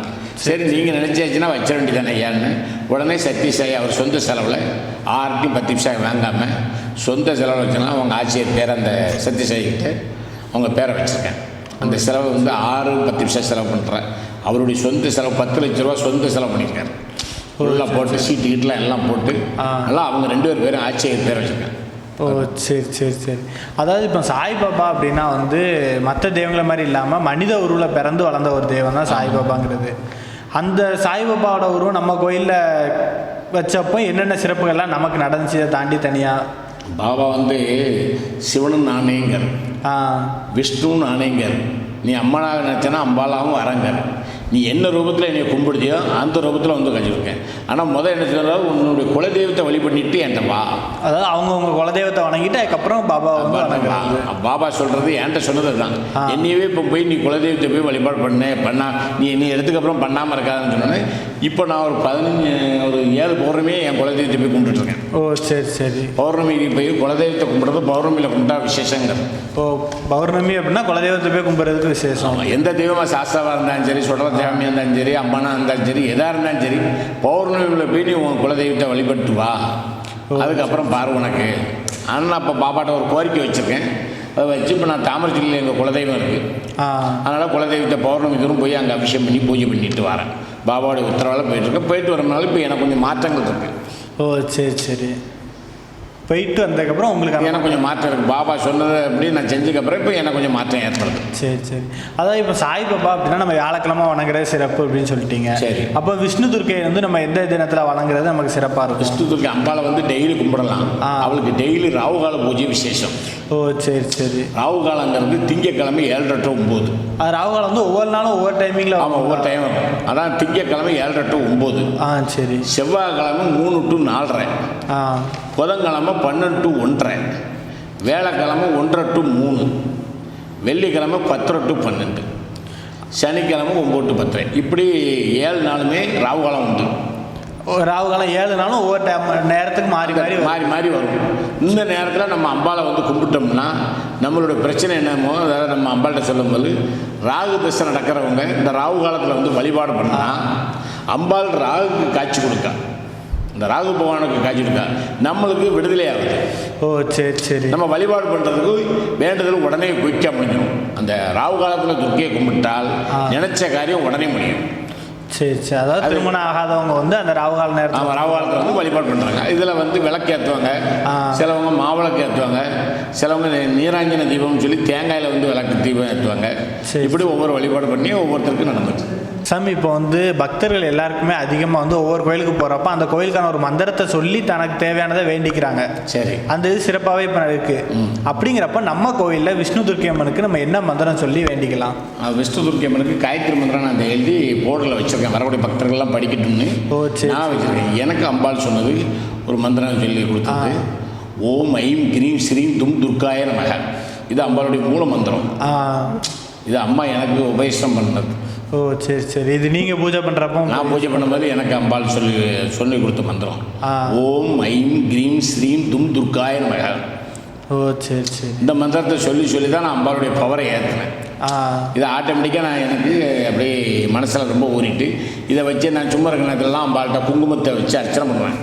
சரி நீங்கள் நினச்சாச்சுன்னா வச்ச வேண்டியதானே ஐயான்னு உடனே சத்யசாய் அவர் சொந்த செலவில் 6 10 நிமிஷம் வாங்காமல் சொந்த செலவில் வச்சோன்னா அவங்க ஆட்சியர் பேர் அந்த சத்யசாய்கிட்ட அவங்க பேரை வச்சுருக்கேன். அந்த செலவு 6 10 நிமிஷம் செலவு பண்ணுறேன். அவருடைய சொந்த செலவு 10 லட்ச ரூபா சொந்த செலவு பண்ணியிருக்காரு. ஃபுல்லாக போட்டு சீட்டு கீட்டெலாம் எல்லாம் போட்டு எல்லாம் அவங்க 2 பேரும் ஆட்சியர் பேர் வச்சுருக்கேன். ஓ சரி சரி சரி. அதாவது இப்போ சாய்பாபா அப்படின்னா மற்ற தெய்வங்களை மாதிரி இல்லாமல் மனித உருவில் பிறந்து வளர்ந்த ஒரு தெய்வம் தான் சாய்பாபாங்கிறது. அந்த சாய்பாபாவோட உருவம் நம்ம கோயிலில் வச்சப்போ என்னென்ன சிறப்புகள்லாம் நமக்கு நடந்துச்சு தாண்டி தனியாக? பாபா சிவனும் நாணயங்கர், விஷ்ணுவும் நாணயங்கர், நீ அம்மனாக நினச்சனா அம்பாலாவும் வரங்கர், நீ என்ன ரூபத்தில் என்னை கும்பிடுதியோ அந்த ரூபத்தில் கஞ்சிருக்கேன். ஆனால் என்ன சொன்னால் உன்னுடைய குலதெய்வத்தை வழிபண்ணிட்டு என்கிட்ட வா. அதாவது அவங்கவுங்க குலதெய்வத்தை வணங்கிட்டு அதுக்கப்புறம் பாபா சொல்கிறது என்கிட்ட சொன்னது தான். என்னையவே இப்போ போய் நீ குலதெய்வத்தை போய் வழிபாடு பண்ணா நீ எடுத்துக்கப்புறம் பண்ணாமல் இருக்காதுன்னு சொன்னோன்னே இப்போ நான் ஒரு 7 பௌர்ணமியே என் குலதெய்வத்தை போய் கும்பிட்டுருக்கேன். ஓ சரி சரி. பௌர்ணமிக்கு போய் குலதெய்வத்தை கும்பிட்றது பௌர்ணமியில் கும்பிட்டா விசேஷங்கிறது. ஓ பௌர்ணமி அப்படின்னா குலதெய்வத்தை போய் கும்பிட்றதுக்கு விசேஷம். எந்த தெய்வமாக சாஸ்தாவாக இருந்தாலும் சரி, சொல்கிற தேவமையாக இருந்தாலும் சரி, அம்மனாக இருந்தாலும் சரி, எதாக இருந்தாலும் சரி, பௌர்ணமியில் போய் நீ உன் குலதெய்வத்தை வழிபட்டு வா, அதுக்கப்புறம் பாரு உனக்கு. ஆனால் அப்போ பாப்பாட்ட ஒரு கோரிக்கை வச்சுருக்கேன். அதை வச்சு இப்போ நான் தாமரச்சில்லையில் எங்கள் குலதெய்வம் இருக்குது. அதனால் குலதெய்வத்தை பௌர்ணமி தூரம் போய் அங்கே அபிஷேகம் பண்ணி பூஜை பண்ணிட்டு வரேன். பாபாவுடைய உத்தரவால் போயிட்டுருக்கேன். போயிட்டு வரனால இப்போ எனக்கு கொஞ்சம் மாற்றங்கள் இருக்குது. ஓ சரி சரி. போயிட்டு வந்ததுக்கப்புறம் உங்களுக்கு எனக்கு கொஞ்சம் மாற்றம் இருக்குது. பாபா சொன்னதை அப்படி நான் செஞ்சதுக்கப்புறம் இப்போ எனக்கு கொஞ்சம் மாற்றம் ஏற்படுது. சரி சரி. அதாவது இப்போ சாய்பாபா அப்படின்னா நம்ம வியாழக்கிழமை வணங்குறது சிறப்பு அப்படின்னு சொல்லிட்டீங்க. சரி. அப்போ விஷ்ணு துர்க்கையை நம்ம எந்த தினத்தில் வணங்குறது நமக்கு சிறப்பாக இருக்கும்? விஷ்ணு துர்க்கை அம்பாவை டெய்லி கும்பிடலாம். அவளுக்கு டெய்லி ராவுகால பூஜை விசேஷம். ஓ சரி சரி. ராகு காலங்கிறது திங்கக்கிழமை 7:30 to 9. அது ராகு காலம் வந்து ஒவ்வொரு நாளும் ஒவ்வொரு டைமிங்கில். ஆமாம், ஒவ்வொரு டைம் இருக்கும். அதான் திங்கக்கிழமை 7:30 to 9. சரி. செவ்வாய்க்கிழமை 3 to 4:30. புதன்கிழமை 12 to 1:30. வேலைக்கிழமை 1:30 to 3. வெள்ளிக்கிழமை 10:30 to 12. சனிக்கிழமை 9 to 10. இப்படி 7 நாளுமே ராகு காலம் உண்டு. ராகு காலம் 7 நாளும் ஒவ்வொரு நேரத்துக்கு மாறி மாறி மாறி வரும். இந்த நேரத்தில் நம்ம அம்பாளை வந்து கும்பிட்டோம்னா நம்மளோட பிரச்சனை என்னமோ அதாவது நம்ம அம்பாள்கிட்ட சொல்லும்போது ராகு தசை நடக்கிறவங்க இந்த ராகு காலத்தில் வந்து வழிபாடு பண்ணால் அம்பாள் ராகுக்கு காட்சி கொடுக்கா, இந்த ராகு பகவானுக்கு காட்சி கொடுக்கா, நம்மளுக்கு விடுதலை ஆகுது. ஓ சரி சரி. நம்ம வழிபாடு பண்ணுறதுக்கு வேண்டுதல் உடனே குயிக்காக முடிஞ்சிடும். அந்த ராகு காலத்தில் துர்க்கையை கும்பிட்டால் நினைச்ச காரியம் உடனே முடியும். சரி சரி. அதாவது திருமணம் ஆகாதவங்க வந்து அந்த ராகுகால நேரத்தில் ராகுகாலத்தில் வந்து வழிபாடு பண்ணுறாங்க. இதில் வந்து விளக்கு ஏற்றுவாங்க, சிலவங்க மாவிளக்கு ஏற்றுவாங்க, சிலவங்க நீராஞ்சன தீபம்னு சொல்லி தேங்காயில் வந்து விளக்கு தீபம் ஏற்றுவாங்க. இப்படி ஒவ்வொரு வழிபாடு பண்ணி ஒவ்வொருத்தருக்கும் நடந்துச்சு. சாமி இப்போ வந்து பக்தர்கள் எல்லாருக்குமே அதிகமாக வந்து ஒவ்வொரு கோயிலுக்கு போகிறப்ப அந்த கோயிலுக்கான ஒரு மந்திரத்தை சொல்லி தனக்கு தேவையானதை வேண்டிக்கிறாங்க. சரி. அந்த இது சிறப்பாகவே இப்போ இருக்குது. அப்படிங்கிறப்ப நம்ம கோயிலில் விஷ்ணு துர்க்கை அம்மனுக்கு நம்ம என்ன மந்திரம் சொல்லி வேண்டிக்கலாம்? விஷ்ணு துர்க்கை அம்மனுக்கு காயத்ரி மந்திரம் நான் எழுதி போர்டில் வச்சுருக்கேன், வரக்கூடிய பக்தர்கள்லாம் படிக்கட்டும்னு. நான் வச்சுருக்கேன். எனக்கு அம்பாள் சொன்னது ஒரு மந்திரம் சொல்லி கொடுத்தது, ஓம் ஐம் கிரீம் ஸ்ரீம் தும் துர்காய நமக. இது அம்பாளுடைய மூல மந்திரம். இது அம்மா எனக்கு உபதேசம் பண்ணது. ஓ சரி சரி. இது நீங்கள் பூஜை பண்ணுறப்போ? நான் பூஜை பண்ணும்போது எனக்கு அம்பாள் சொல்லி கொடுத்த மந்திரம் ஓம் ஐம் கிரீம் ஸ்ரீம் தும் துர்காய நமக. ஓ சரி சரி. இந்த மந்திரத்தை சொல்லி தான் நான் அம்பாளுடைய பவரை ஏற்றினேன். இதை ஆட்டோமேட்டிக்காக நான் எனக்கு அப்படியே மனசில் ரொம்ப ஊறிட்டு இதை வச்சு நான் சும்மா இருக்கிற நேரத்துலலாம் அம்பாள்கிட்ட குங்குமத்தை வச்சு அர்ச்சனை பண்ணுவேன்.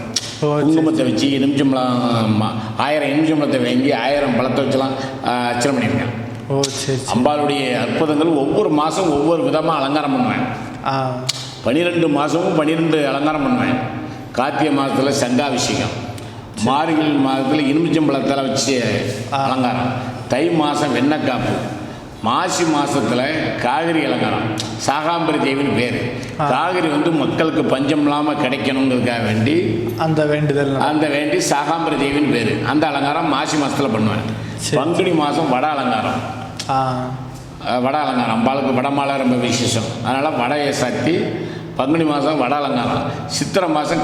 குங்குமத்தை வச்சு எலுமிச்சம்பழம் 1000 எலுமிச்சம்பழத்தை வாங்கி 1000 பழத்தை வச்சுலாம் அர்ச்சனை பண்ணியிருக்கேன். ஓ சரி. அம்பாளுடைய அற்புதங்கள் ஒவ்வொரு மாதம் ஒவ்வொரு விதமாக அலங்காரம் பண்ணுவேன். 12 மாதமும் 12 அலங்காரம் பண்ணுவேன். கார்த்திகை மாதத்தில் சங்காபிஷேகம், மார்கழி மாதத்தில் எலுமிச்சம்பழத்தில் வச்சு அலங்காரம், தை மாதம் வெண்ணக்காப்பு, மாசி மாதத்தில் காவிரி அலங்காரம். சாகாம்பரி தேவின்னு பேர். காவிரி வந்து மக்களுக்கு பஞ்சம் இல்லாமல் கிடைக்கணுங்கிறதுக்காக வேண்டி அந்த வேண்டி சாகாம்பரி தேவின்னு பேர். அந்த அலங்காரம் மாசி மாதத்தில் பண்ணுவேன். பங்குனி மாதம் வட அலங்காரம். வட அலங்காரம் அம்பாளுக்கு வடமாலை ரொம்ப விசேஷம். அதனால் வடையை சாத்தி பங்குனி மாதம் வட அலங்காரம். சித்திரை மாதம்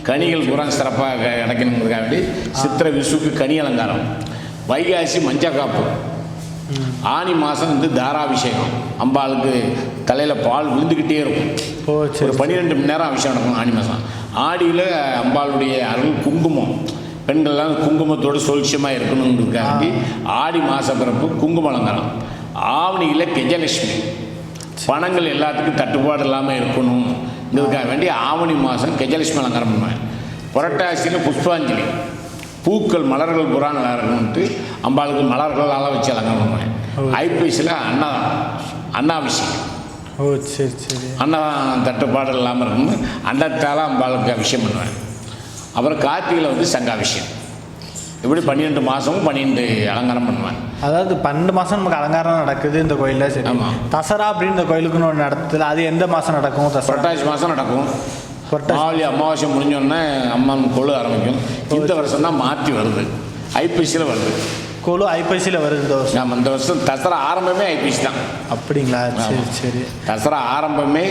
கனிகள் பூரா சிறப்பாக கிடைக்கணுங்கிறதுக்காக வேண்டி சித்திரை விஷுக்கு கனி அலங்காரம். வைகாசி மஞ்சள் காப்பு. ஆனி மாதம் வந்து தாராபிஷேகம். அம்பாளுக்கு தலையில் பால் விழுந்துக்கிட்டே இருக்கும். ஒரு 12 மணி நேரம் அபிஷேகம் நடக்கும் ஆனி மாதம். ஆடியில் அம்பாளுடைய அருள் குங்குமம். பெண்கள்லாம் குங்குமத்தோடு சொல்சியமாக இருக்கணுங்கிறதுக்காண்டி ஆடி மாத பிறப்பு குங்கும அலங்காரம். ஆவணியில் கெஜலட்சுமி. பணங்கள் எல்லாத்துக்கும் தட்டுப்பாடு இல்லாமல் இருக்கணுங்கிறதுக்காக வேண்டி ஆவணி மாதம் கெஜலட்சுமி அலங்காரம் பண்ணுவேன். புரட்டாசியில் புஷ்பாஞ்சலி. பூக்கள் மலர்கள் புறா நல்லா இருக்கணும்ட்டு அம்பாளுக்கு மலர்களால் வச்சு அலங்காரம் பண்ணுவேன். ஐப்பசியில் அன்னாபிஷேகம். ஓ சரி சரி. அன்னம் தட்டுப்பாடு இல்லாமல் இருக்கணும்னு அன்னத்தால் அம்பாளுக்கு அபிஷேகம் பண்ணுவேன். அப்புறம் கார்த்திகையில் வந்து சங்காபிஷேகம். இப்படி 12 மாதமும் 12 அலங்காரம் பண்ணுவேன். அதாவது 12 மாதம் நமக்கு அலங்காரம் நடக்குது இந்த கோயிலில். சரி. ஆமாம். தசரா அப்படின்னு இந்த கோயிலுக்குன்னு ஒன்று நடத்துது. அது எந்த மாதம் நடக்கும்? புரட்டாசி மாதம் நடக்கும். மாவளி அமாவாசை முடிஞ்சோடனே அம்மன் கொழு ஆரம்பிக்கும். இந்த வருஷம் தான் மாற்றி வருது, ஐப்பசியில் வருது. கொழு ஐப்பசியில் வருது இந்த வருஷம். ஆமாம், இந்த வருஷம் தசரா ஆரம்பமே ஐப்பசி தான். அப்படிங்களா? சரி சரி. தசரா ஆரம்பமே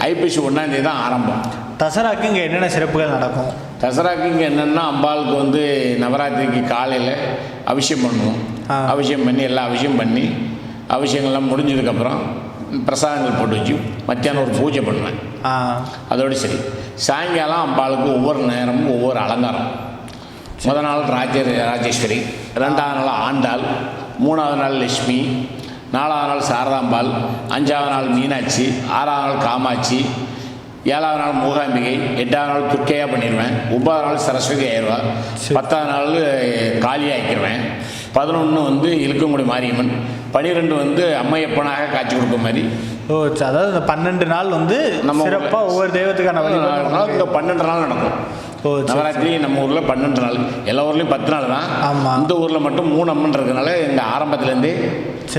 ஐப்பசி 1ஆம் தேதி தான் ஆரம்பம். தசராக்கு இங்கே என்னென்ன சிறப்புகள் நடக்கும்? தசராக்கு இங்கே என்னென்னா அம்பாளுக்கு வந்து நவராத்திரிக்கு காலையில் அபிஷேகம் பண்ணுவோம். அபிஷேகம் பண்ணி எல்லா அபிஷேகம் பண்ணி அபிஷேகங்கள்லாம் முடிஞ்சதுக்கப்புறம் பிரசாதங்கள் போட்டு வச்சு மத்தியானம் ஒரு பூஜை பண்ணுவேன். அதோடு சரி. சாயங்காலம் அம்பாளுக்கு ஒவ்வொரு நேரமும் ஒவ்வொரு அலங்காரம். முதல் நாள் ராஜேஸ்வரி, 2ஆவது நாள் ஆண்டாள், 3ஆவது நாள் லட்சுமி, 4ஆவது நாள் சாரதாம்பாள், 5ஆவது நாள் மீனாட்சி, 6ஆவது நாள் காமாட்சி, 7ஆவது நாள் மூகாம்பிகை, 8ஆவது நாள் துர்க்கையாக பண்ணிடுவேன். 9ஆவது நாள் சரஸ்வதி ஆயிடுவா. 10ஆவது நாள் காளியாக ஆக்கிடுவேன். 11 வந்து இழுக்கங்குடி மாரியம்மன். 12 வந்து அம்மையப்பனாக காட்சி கொடுக்கும் மாதிரி. ஓ, அதாவது இந்த 12 நாள் வந்து நம்ம சிறப்பாக ஒவ்வொரு தெய்வத்துக்கான வழிபாடு இந்த 12 நாள் நடக்கும். நவராத்திரி நம்ம ஊரில் 12 நாள், எல்லா ஊர்லேயும் 10 நாள் தான். ஆமாம். இந்த ஊரில் மட்டும் 3 அம்மன் இருக்கிறதுனால இந்த ஆரம்பத்துலேருந்தே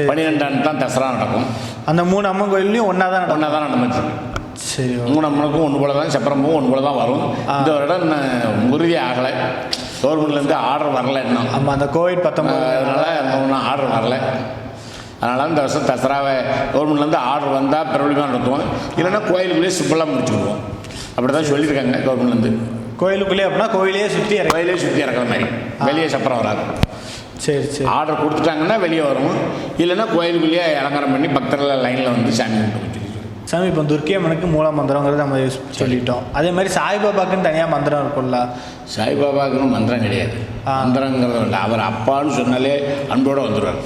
12 தான் தசரா நடக்கும். அந்த 3 அம்மன் கோயிலையும் ஒன்றா தான் நடந்துச்சு. சரி. 3 அம்மனுக்கும் ஒன்று போல தான், செப்பரம்பும் ஒன்று போல தான் வரும். இந்த வருடம் உறுதி ஆகலை. கவர்மெண்ட்லேருந்து ஆர்டர் வரல இன்னும். ஆமாம், அந்த கோவிட்-19 அதனால் ஒன்றும் ஆர்டர் வரல. அதனால் இந்த வருஷம் தசராவை கவர்மெண்ட்லேருந்து ஆர்டர் வந்தால் பிரபலமாக நடத்துவோம், இல்லைன்னா கோயிலுக்குள்ளேயே சிம்பிளாக முடிச்சுடுவோம். அப்படி தான் சொல்லியிருக்காங்க கவர்மெண்ட்லேருந்து. கோயிலுக்குள்ளேயே அப்படின்னா கோயிலே சுற்றி இறக்குற மாதிரி, வெளியே சப்பரம் வராது. சரி சரி. ஆர்டர் கொடுத்துட்டாங்கன்னா வெளியே வரும், இல்லைன்னா கோயிலுக்குள்ளேயே அலங்காரம் பண்ணி பக்தர்கள் லைனில் வந்து சாமி கும்பிட்டு. சாமி, இப்போ துர்க்கியம்மனுக்கு மூல மந்திரங்கிறது நம்ம சொல்லிட்டோம். அதே மாதிரி சாய்பாபாக்குன்னு தனியாக மந்திரம் இருக்கும்ல? சாய்பாபாக்குன்னு மந்திரம் கிடையாது. மந்திரங்கிறது இல்லை, அவர் அப்பான்னு சொன்னாலே அன்போடு வந்துடுவார்.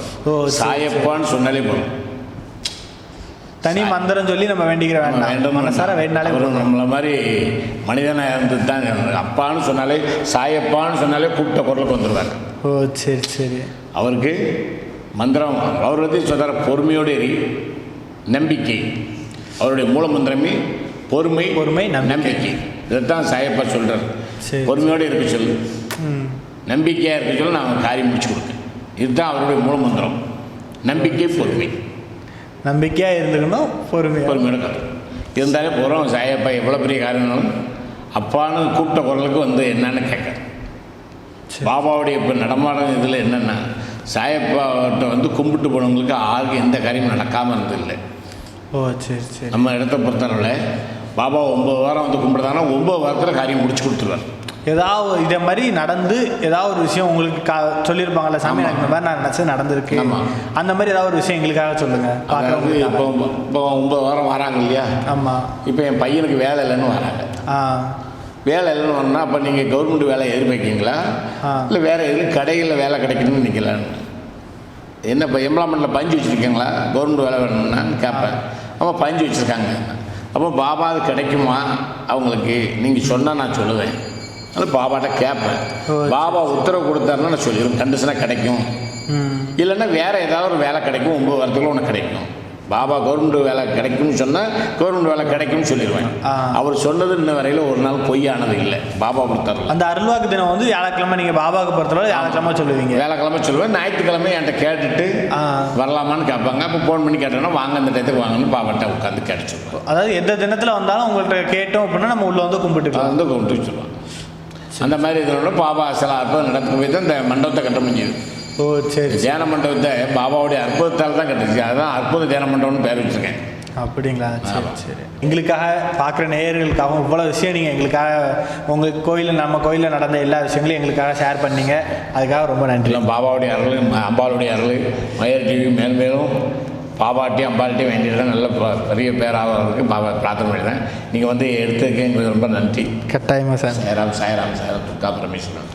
சாயப்பான்னு சொன்னாலே போதும். தனி மந்திரம் சொல்லி நம்ம வேண்டிக்கிற வேண்டாம், மனசார வேண்டாலே நம்மள மாதிரி மனிதனாக இருந்து தான் அப்பான்னு சொன்னாலே, சாயப்பான்னு சொன்னாலே கூப்பிட்ட குரலுக்கு வந்துடுவார். ஓ சரி சரி. அவருக்கு மந்திரம் அவர் வந்து சொல்கிற பொறுமையோடு எரி, நம்பிக்கை. அவருடைய மூல மந்திரமே பொறுமை, நம்பிக்கை. இதைத்தான் சாயப்பா சொல்கிறார். பொறுமையோடு இருக்க சொல்லு, நம்பிக்கையாக இருக்க சொல்லு, நான் காரியம் முடிச்சு கொடுத்தேன். இதுதான் அவருடைய மூல மந்திரம். நம்பிக்கை, பொறுமை. நம்பிக்கையாக இருந்துக்கணும், பொறுமையோட கதை இருந்தாலே போகிறோம். சாயப்பா எவ்வளோ பெரிய காரியம்னாலும் அப்பான்னு கூப்பிட்ட குரலுக்கு வந்து என்னன்னு கேட்க. பாபாவுடைய இப்போ நடமாடும் இதில் என்னென்னா, சாயப்பாட்ட வந்து கும்பிட்டு போனவங்களுக்கு யாருக்கும் எந்த காரியமும் நடக்காமல் இருந்ததில்லை. ஓ சரி சரி. நம்ம இடத்தை பொறுத்தளவில் பாபா 9 வாரம் வந்து கும்பிடுதாங்கன்னா 9 வாரத்தில் காரியம் முடிச்சு கொடுத்துருவார். ஏதாவது இதே மாதிரி நடந்து ஏதாவது ஒரு விஷயம் உங்களுக்கு சொல்லியிருப்பாங்கல்ல, சாமி எனக்கு இந்த மாதிரி நான் நினச்சது நடந்திருக்கு, அந்த மாதிரி ஏதாவது ஒரு விஷயம் எங்களுக்காக சொல்லுங்கள். இப்போ 9 வாரம் வராங்க இல்லையா? ஆமாம். இப்போ என் பையனுக்கு வேலை இல்லைன்னு வராங்க. வேலை இல்லைன்னு வரணும்னா அப்போ நீங்கள் கவர்மெண்ட் வேலை எதிர்பார்க்கீங்களா, இல்லை வேறு எதுவும் கடைகளில் வேலை கிடைக்கணும்னு நினைக்கலான்னு? என்ன இப்போ எம்ப்ளாய்மெண்ட்டில் பஞ்சு வச்சுருக்கீங்களா, கவர்மெண்ட் வேலை வேணும்னா கேட்பேன். ஆமாம், பஞ்சு வச்சுருக்காங்க. அப்போ பாபா அது கிடைக்குமா அவங்களுக்கு? நீங்கள் சொன்னால் நான் சொல்லுவேன். அதனால் பாபாட்ட கேட்பேன். பாபா உத்தரவு கொடுத்தாருன்னா நான் சொல்லிடுவேன், கண்டிஷனாக கிடைக்கும். இல்லைன்னா வேறு ஏதாவது ஒரு வேலை கிடைக்கும், 9 வாரத்துக்குள்ள ஒன்று கிடைக்கும். பாபா கவர்மெண்ட் வேலை கிடைக்கும்னு சொன்னால் கவர்மெண்ட் வேலை கிடைக்கும்னு சொல்லிடுவேன். அவர் சொன்னது இன்ன வரையில் ஒரு நாள் பொய்யானது இல்லை. பாபா பொறுத்தவரை அந்த அருள்வாக்கு தினம் வந்து வியாழக்கிழமை, நீங்கள் பாபாவுக்கு பொறுத்தவரை வியாழக்கிழமை சொல்லுவீங்க. வியாழக்கிழமை சொல்லுவேன். ஞாயிற்றுக்கிழமை என்கிட்ட கேட்டுட்டு வரலாமான்னு கேட்பாங்க. அப்போ ஃபோன் பண்ணி கேட்டோன்னா வாங்க இந்த டயத்துக்கு வாங்கன்னு பாபாட்ட உட்காந்து கேட்டுச்சுருவோம். அதாவது எந்த தினத்தில் வந்தாலும் உங்கள்கிட்ட கேட்டோம் அப்படின்னா நம்ம உள்ளே வந்து கும்பிட்டுக்கலாம், வந்து கும்பிட்டு வச்சுருவோம். அந்த மாதிரி இதனோட பாபா சில அற்புதம் நடந்து போய் தான் இந்த மண்டபத்தை கட்ட முடியுது. ஓ சரி. தியான மண்டபத்தை பாபாவுடைய அற்புதத்தால் தான் கட்டுச்சு. அதுதான் அற்புத தியான மண்டபம்னு பேர் வச்சுருக்கேன். அப்படிங்களா? சரி சரி. எங்களுக்காக பார்க்குற நேயர்களுக்காகவும் இவ்வளோ விஷயம் நீங்கள் எங்களுக்காக உங்கள் கோயிலில், நம்ம கோயிலில் நடந்த எல்லா விஷயங்களையும் எங்களுக்காக ஷேர் பண்ணீங்க. அதுக்காக ரொம்ப நன்றி. பாபாவுடைய அருள், அம்பாளுடைய அருள், மயர் டிவி மேல் மேலும் பாபாட்டையும் அம்பாள்கிட்டையும் வேண்டிட்டு தான் நல்ல பெரிய பேராகிறதுக்கு பாபா பிரார்த்தனை பண்ணிடுறேன். நீங்கள் வந்து எடுத்துக்க எங்களுக்கு ரொம்ப நன்றி. கட்டாயமாக சார். சாய்ராம் சாய்ராம் சாய்ராம் துர்கா பரமேஸ்வரன்.